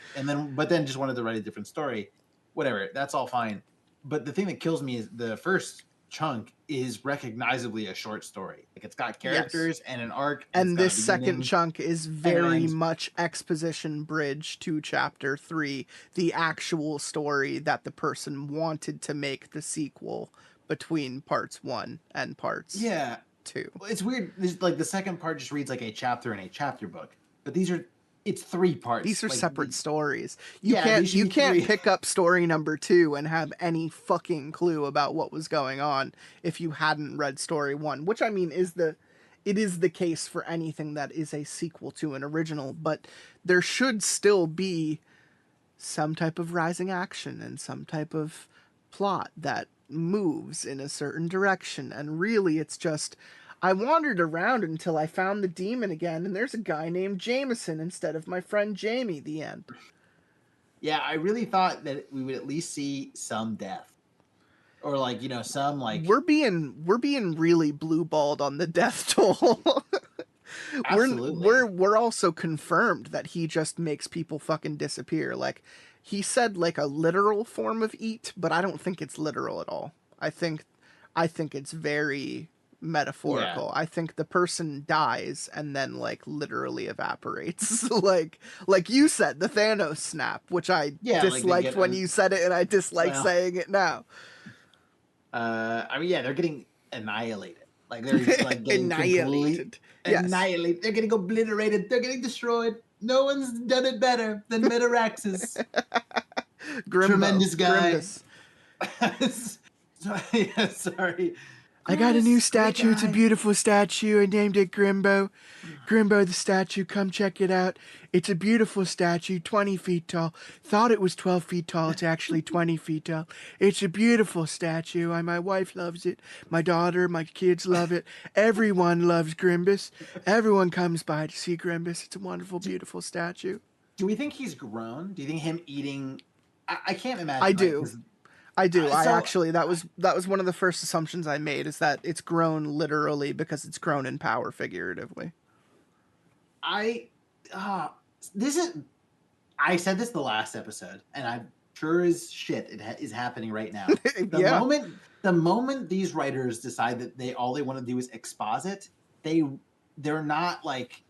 but then just wanted to write a different story. Whatever, that's all fine. But the thing that kills me is the first chunk is recognizably a short story. Like it's got characters and an arc, and it's this got a second beginning chunk is and an very end. much exposition bridge to chapter 3, the actual story that the person wanted to make the sequel between parts 1 and parts Yeah, 2. it's weird. Like the second part just reads like a chapter in a chapter book, but it's 3 parts. These are like, separate stories. they should You be can't 3. pick up story number 2 and have any fucking clue about what was going on if you hadn't read story 1, which I mean it is the case for anything that is a sequel to an original, but there should still be some type of rising action and some type of plot that moves in a certain direction. And really it's just, I wandered around until I found the demon again, and there's a guy named Jameson instead of my friend Jamie, the end. Yeah, I really thought that we would at least see some death. Or like, some like We're being really blue-balled on the death toll. absolutely. We're also confirmed that he just makes people fucking disappear. Like, he said like a literal form of eat, but I don't think it's literal at all. I think it's very metaphorical. Yeah. I think the person dies and then like literally evaporates. like you said, the Thanos snap, which I Yeah, like they disliked get when you said it, and I dislike well, saying it now. I mean, yeah, they're getting annihilated. Like they're like getting Annihilated. Yes. annihilated. They're getting obliterated. They're getting destroyed. No one's done it better than Metar I. Tremendous guy. Sorry. I got a new Great statue. It's a guy. beautiful statue. I named it Grimbo. Grimbo the statue. Come check it out. It's a beautiful statue, 20 feet tall. Thought it was 12 feet tall. It's actually 20 feet tall. It's a beautiful statue. My wife loves it. My daughter, my kids love it. Everyone loves Grimbus. Everyone comes by to see Grimbus. It's a wonderful, beautiful statue. Do we think he's grown? Do you think him eating? I can't imagine. I do. Right? I do. I So- actually, that was one of the first assumptions I made, is that it's grown literally because it's grown in power figuratively. This is. I said this the last episode, and I'm sure as shit it is happening right now. Yeah. The moment these writers decide that all they want to do is exposit, they're not like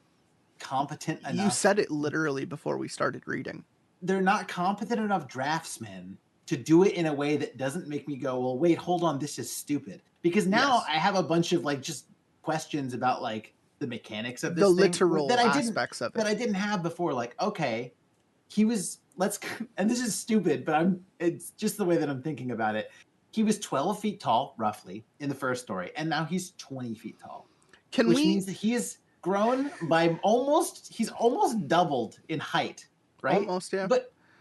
competent enough. You said it literally before we started reading. They're not competent enough draftsmen to do it in a way that doesn't make me go, well, wait, hold on, this is stupid. Because now Yes. I have a bunch of like just questions about like the mechanics of this The thing literal aspects of it. that I didn't have before. Like, okay, and this is stupid, but it's just the way that I'm thinking about it. He was 12 feet tall, roughly, in the first story, and now he's 20 feet tall. Which means that he is grown by he's almost doubled in height, right? Almost, yeah.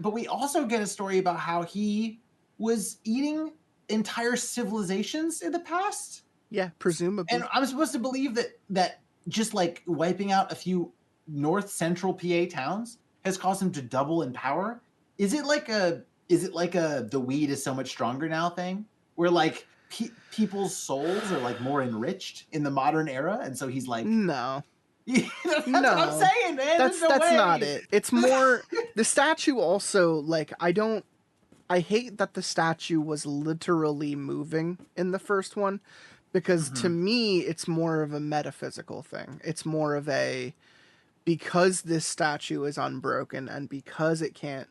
But we also get a story about how he was eating entire civilizations in the past. Yeah, presumably. And I'm supposed to believe that just like wiping out a few north central PA towns has caused him to double in power. Is it like a the weed is so much stronger now thing where like people's souls are like more enriched in the modern era, and so he's like, no. That's what I'm saying, man. That's not it. It's more the statue also, like, I hate that the statue was literally moving in the first one, because to me it's more of a metaphysical thing. It's more of because this statue is unbroken and because it can't,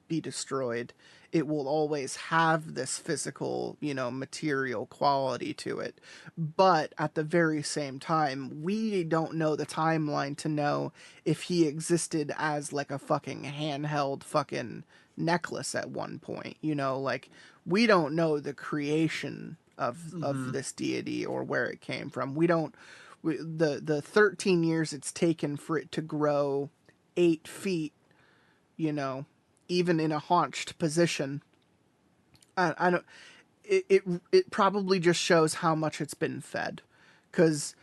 be destroyed, it will always have this physical, material quality to it. But at the very same time, we don't know the timeline to know if he existed as like a fucking handheld fucking necklace at one point. Like, we don't know the creation of this deity or where it came from. The 13 years it's taken for it to grow 8 feet, even in a haunched position. I don't. It probably just shows how much it's been fed, because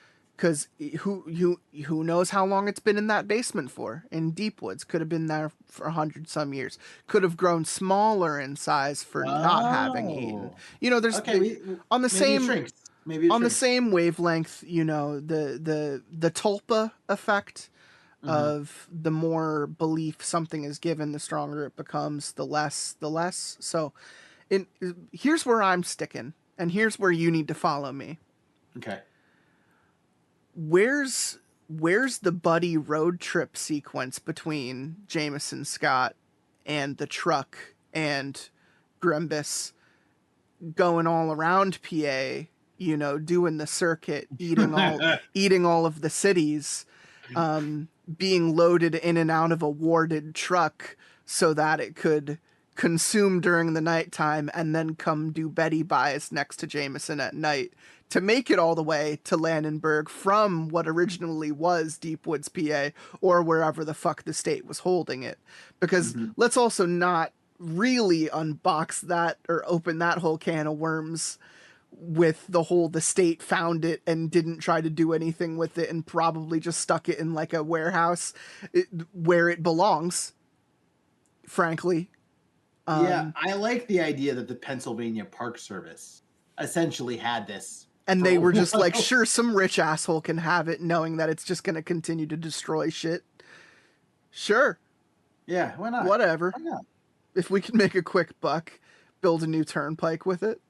who knows how long it's been in that basement for? In Deepwoods, could have been there for 100 some years. Could have grown smaller in size for not having eaten. There's okay, on the maybe it same shrinks. maybe on the same wavelength, the tulpa effect of the more belief something is given, the stronger it becomes, the less. So here's where I'm sticking, and here's where you need to follow me. Okay. Where's the buddy road trip sequence between Jameson Scott and the truck and Grimbus going all around PA, doing the circuit, eating all of the cities, being loaded in and out of a warded truck so that it could consume during the nighttime and then come do Betty buys next to Jameson at night to make it all the way to Lannenberg from what originally was Deepwoods, PA, or wherever the fuck the state was holding it. Because let's also not really unbox that or open that whole can of worms with the state found it and didn't try to do anything with it and probably just stuck it in like a warehouse where it belongs, frankly. Yeah, I like the idea that the Pennsylvania Park Service essentially had this. And they were just like, sure, some rich asshole can have it, knowing that it's just going to continue to destroy shit. Sure. Yeah, why not? Whatever. Why not? If we can make a quick buck, build a new turnpike with it.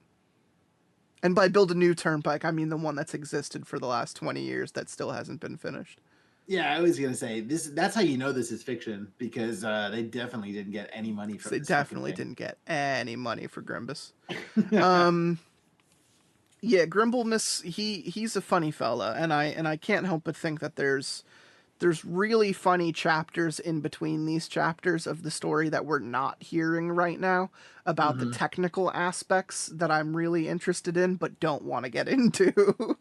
And by build a new turnpike, I mean the one that's existed for the last 20 years that still hasn't been finished. Yeah, I was going to say, that's how you know this is fiction, because they definitely didn't get any money from this. They definitely didn't get any money for Grimbus. Yeah, Grimblemus, he's a funny fella, and I can't help but think that there's really funny chapters in between these chapters of the story that we're not hearing right now about the technical aspects that I'm really interested in but don't want to get into.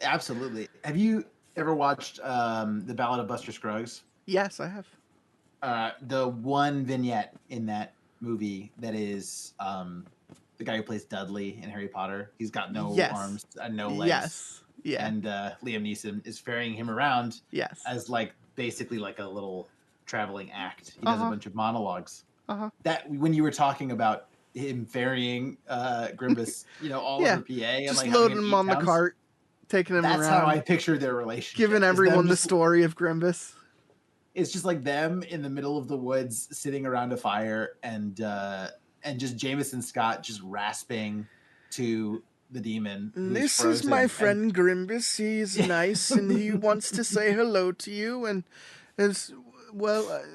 Absolutely. Have you ever watched The Ballad of Buster Scruggs? Yes, I have. The one vignette in that movie that is the guy who plays Dudley in Harry Potter. He's got no arms and no legs. Yes. Yeah. And Liam Neeson is ferrying him around as basically like a little traveling act. He does a bunch of monologues. That when you were talking about him ferrying Grimbus, all over PA and just like loading him on the cart, taking him around. That's how I picture their relationship. Giving everyone the story of Grimbus. It's just like them in the middle of the woods sitting around a fire and just Jameson Scott just rasping to the demon. This is my friend Grimbus. He's nice and he wants to say hello to you. And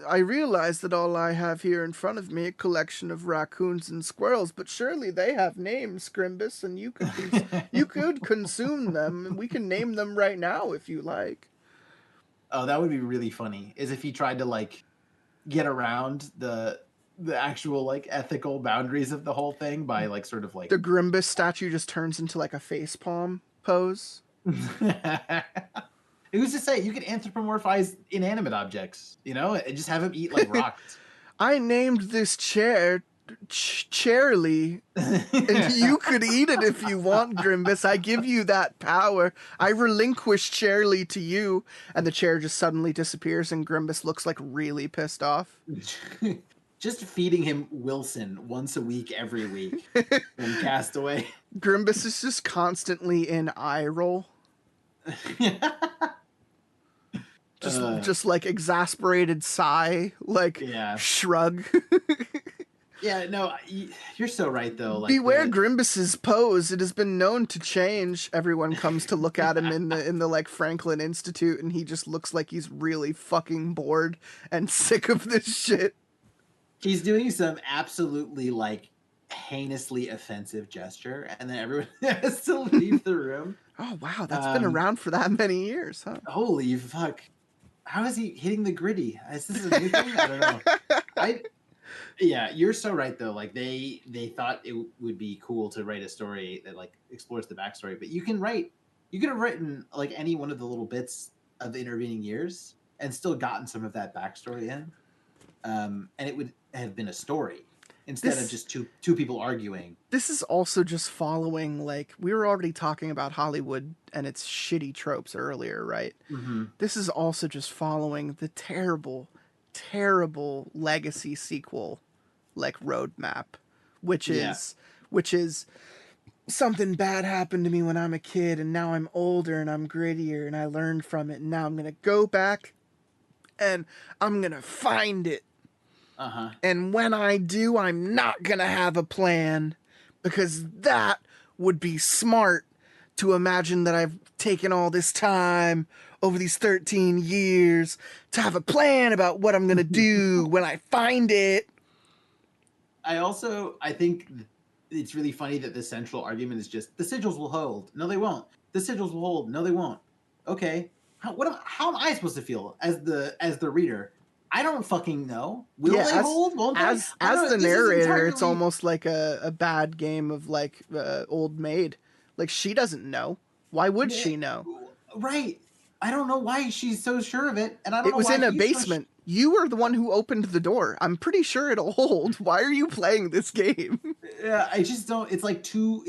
I realize that all I have here in front of me a collection of raccoons and squirrels, but surely they have names, Grimbus, and you could consume them. We can name them right now if you like. Oh, that would be really funny. Is if he tried to get around the actual ethical boundaries of the whole thing by the Grimbus statue just turns into a facepalm pose. Who's to say? You could anthropomorphize inanimate objects, and just have him eat rocks. I named this chair Chairly, and you could eat it if you want, Grimbus. I give you that power. I relinquish Chairly to you. And the chair just suddenly disappears, and Grimbus looks really pissed off. Just feeding him Wilson once a week, every week, from Castaway. Grimbus is just constantly in eye roll. Just exasperated sigh, shrug. Yeah, no, you're so right though. Beware Grimbus's pose. It has been known to change. Everyone comes to look at him in the Franklin Institute, and he just looks like he's really fucking bored and sick of this shit. He's doing some absolutely heinously offensive gesture, and then everyone has to leave the room. Oh wow, that's been around for that many years, huh? Holy fuck! How is he hitting the gritty? Is this a new thing? I don't know. Yeah, you're so right though. They thought it would be cool to write a story that explores the backstory, but you could have written any one of the little bits of the intervening years and still gotten some of that backstory in, and it would have been a story instead of just two people arguing. This is also just following we were already talking about Hollywood and its shitty tropes earlier, right? Mm-hmm. This is also just following the terrible legacy sequel roadmap, which is something bad happened to me when I'm a kid, and now I'm older and I'm grittier and I learned from it, and now I'm gonna go back and I'm gonna find it. And when I do, I'm not gonna have a plan, because that would be smart, to imagine that I've taken all this time over these 13 years to have a plan about what I'm gonna do when I find it. I think it's really funny that the central argument is just the sigils will hold. No, they won't. The sigils will hold. No, they won't. Okay, how am I supposed to feel as the reader? I don't fucking know. Will they hold? Won't they? As the narrator, it's almost like a bad game of like Old Maid. Like, she doesn't know. Why would she know? Right. I don't know why she's so sure of it, and I don't know why. It was in a basement. You were the one who opened the door. I'm pretty sure it'll hold. Why are you playing this game? Yeah, I just don't. It's like two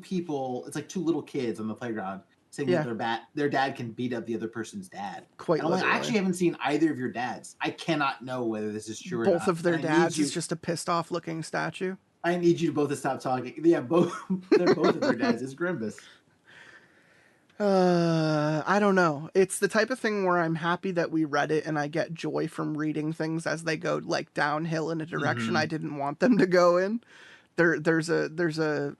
people. It's like two little kids on the playground saying that their dad can beat up the other person's dad. Quite and I'm literally. like, I actually haven't seen either of your dads. I cannot know whether this is true or not. Both of their dads is just a pissed off looking statue. I need you both to stop talking. Yeah, both of their dads is GRIMBUS. I don't know. It's the type of thing where I'm happy that we read it, and I get joy from reading things as they go like downhill in a direction I didn't want them to go in. There's a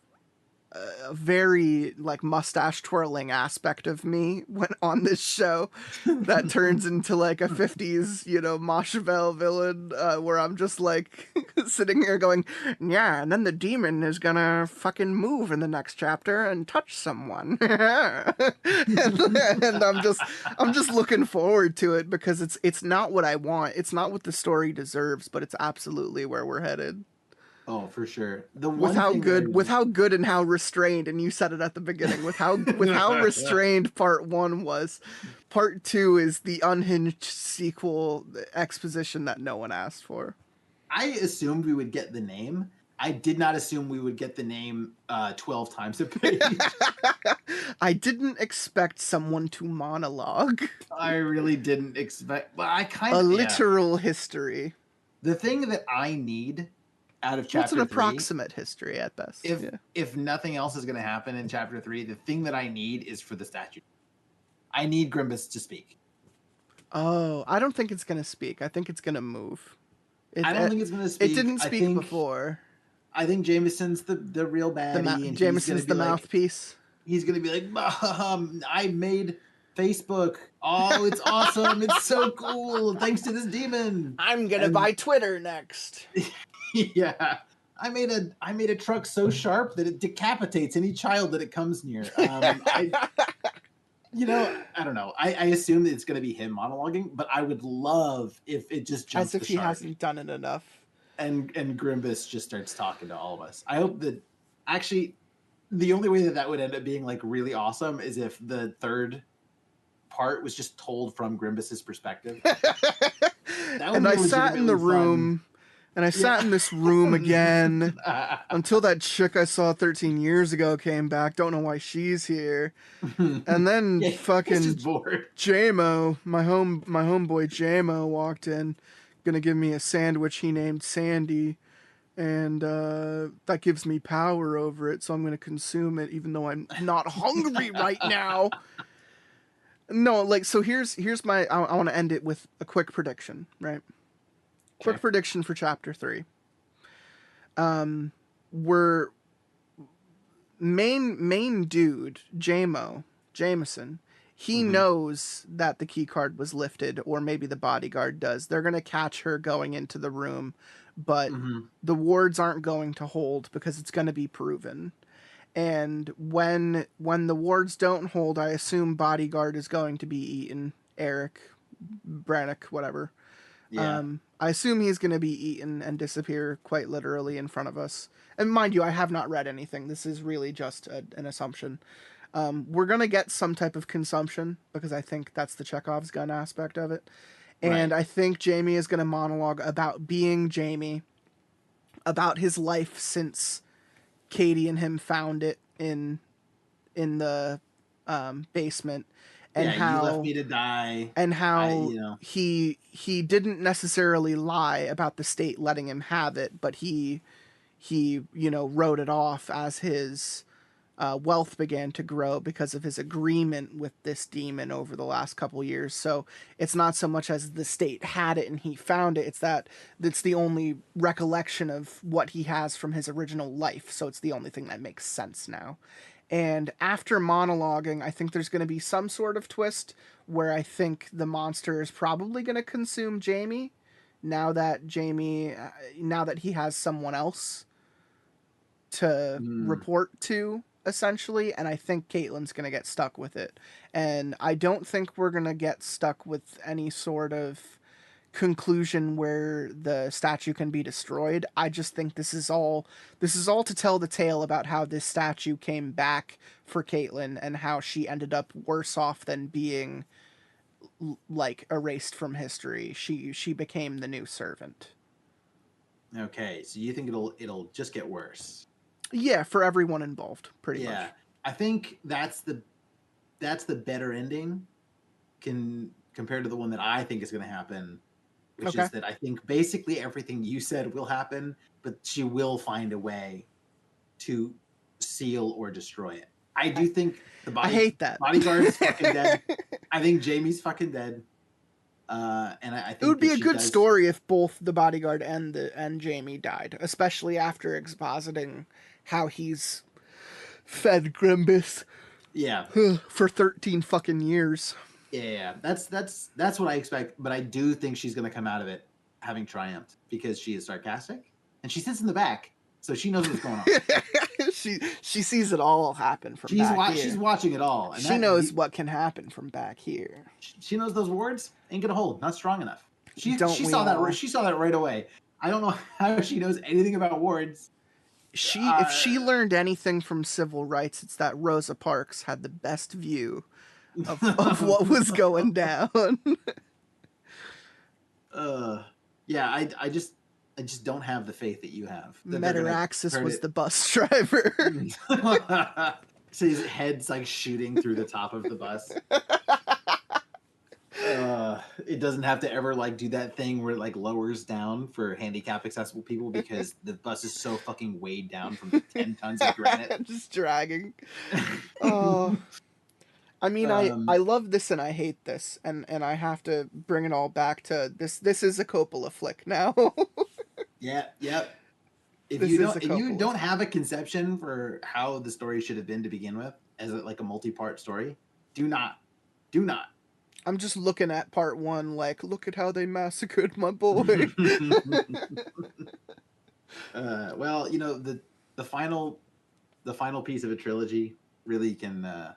very like mustache twirling aspect of me when on this show that turns into like a 50s, Machiavelli villain, where I'm just like sitting here going, yeah, and then the demon is gonna fucking move in the next chapter and touch someone. and I'm just looking forward to it, because it's not what I want. It's not what the story deserves, but it's absolutely where we're headed. Oh, for sure. With how good and how restrained, and you said it at the beginning, with how restrained part 1 was. Part 2 is the unhinged sequel exposition that no one asked for. I assumed we would get the name. I did not assume we would get the name 12 times a page. I didn't expect someone to monologue. I really didn't expect, but I kind of... A literal history. The thing that I need out of chapter 3... It's an approximate history at best. If nothing else is going to happen in chapter 3, the thing that I need is for the statue. I need GRIMBUS to speak. Oh, I don't think it's going to speak. I think it's going to move. I don't think it's going to speak. It didn't speak before. I think Jameson's the real baddie. Jameson's the mouthpiece. He's going to be like, I made Facebook. Oh, it's awesome. It's so cool. Thanks to this demon. I'm going to buy Twitter next. Yeah. I made a truck so sharp that it decapitates any child that it comes near. I don't know. I assume that it's going to be him monologuing, but I would love if it just jumps as if he hasn't done it enough. And GRIMBUS just starts talking to all of us. I hope that actually the only way that would end up being like really awesome is if the third part was just told from GRIMBUS's perspective. And I sat in the room. And I sat in this room again until that chick I saw 13 years ago came back. Don't know why she's here. And then fucking JMO, my homeboy JMO walked in, gonna give me a sandwich he named Sandy, and that gives me power over it, so I'm gonna consume it even though I'm not hungry right now. No, like, so here's my, I want to end it with a quick prediction, right? Quick prediction for chapter 3. We're main dude, Jameson, he knows that the key card was lifted, or maybe the bodyguard does. They're going to catch her going into the room, but the wards aren't going to hold because it's going to be proven. And when the wards don't hold, I assume bodyguard is going to be eaten. Eric, Brannick, whatever. Yeah. I assume he's going to be eaten and disappear quite literally in front of us. And mind you, I have not read anything. This is really just an assumption. We're going to get some type of consumption because I think that's the Chekhov's gun aspect of it. And I think Jamie is going to monologue about being Jamie, about his life since Katie and him found it in the basement. And how you left me to die, and how he didn't necessarily lie about the state letting him have it, but he wrote it off as his wealth began to grow because of his agreement with this demon over the last couple years. So it's not so much as the state had it and he found it, it's that it's the only recollection of what he has from his original life. So it's the only thing that makes sense now. And after monologuing, I think there's going to be some sort of twist where I think the monster is probably going to consume Jamie now that he has someone else to report to, essentially, and I think Caitlyn's gonna get stuck with it. And I don't think we're gonna get stuck with any sort of conclusion where the statue can be destroyed. I just think this is all to tell the tale about how this statue came back for Caitlyn and how she ended up worse off than being like erased from history. She became the new servant. Okay, so you think it'll just get worse? Yeah, for everyone involved, pretty much. Yeah, I think that's the better ending compared to the one that I think is going to happen, which is that I think basically everything you said will happen, but she will find a way to seal or destroy it. I do think I hate that. bodyguard's fucking dead. I think Jamie's fucking dead. And I think it would be a good story if both the bodyguard and Jamie died, especially after expositing how he's fed Grimbus. Yeah. For 13 fucking years. Yeah, that's what I expect, but I do think she's going to come out of it having triumphed because she is sarcastic and she sits in the back, so she knows what's going on. she sees it all happen from back here. She's watching it all. And she knows what can happen from back here. She knows those wards ain't gonna hold, not strong enough. She saw that right away. I don't know how she knows anything about wards. If she learned anything from civil rights, it's that Rosa Parks had the best view of what was going down. Yeah, I just don't have the faith that you have. Metaraxis was the bus driver. So his head's like shooting through the top of the bus. It doesn't have to ever like do that thing where it like lowers down for handicap accessible people because the bus is so fucking weighed down from 10 tons of granite. Just dragging. Oh. I mean, I love this and I hate this, and I have to bring it all back to this. This is a Coppola flick now. Yep. If you don't have a conception for how the story should have been to begin with, as like a multi-part story, do not. I'm just looking at part 1, like, look at how they massacred my boy. Well, you know, the final piece of a trilogy really can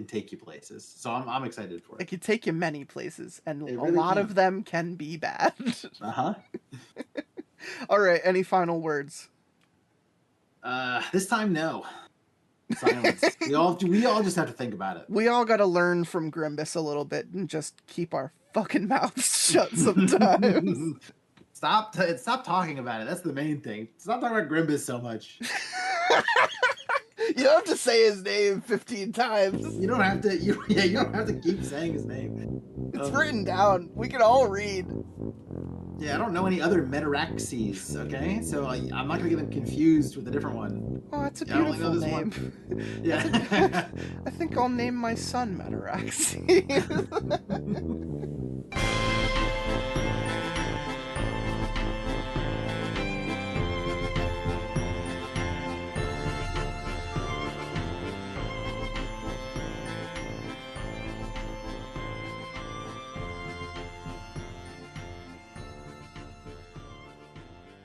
take you places. So I'm excited for it. It can take you many places, and a lot of them can be bad. All right, any final words? This time, no. Silence. we all just have to think about it. We all got to learn from Grimbus a little bit and just keep our fucking mouths shut sometimes. Stop talking about it. That's the main thing. Stop talking about Grimbus so much. You don't have to say his name 15 times. You don't have to. You don't have to keep saying his name. It's written down. We can all read. Yeah, I don't know any other Metaraxes, okay? So I'm not going to get them confused with a different one. Oh, that's a beautiful name. Yeah. I think I'll name my son Metaraxes.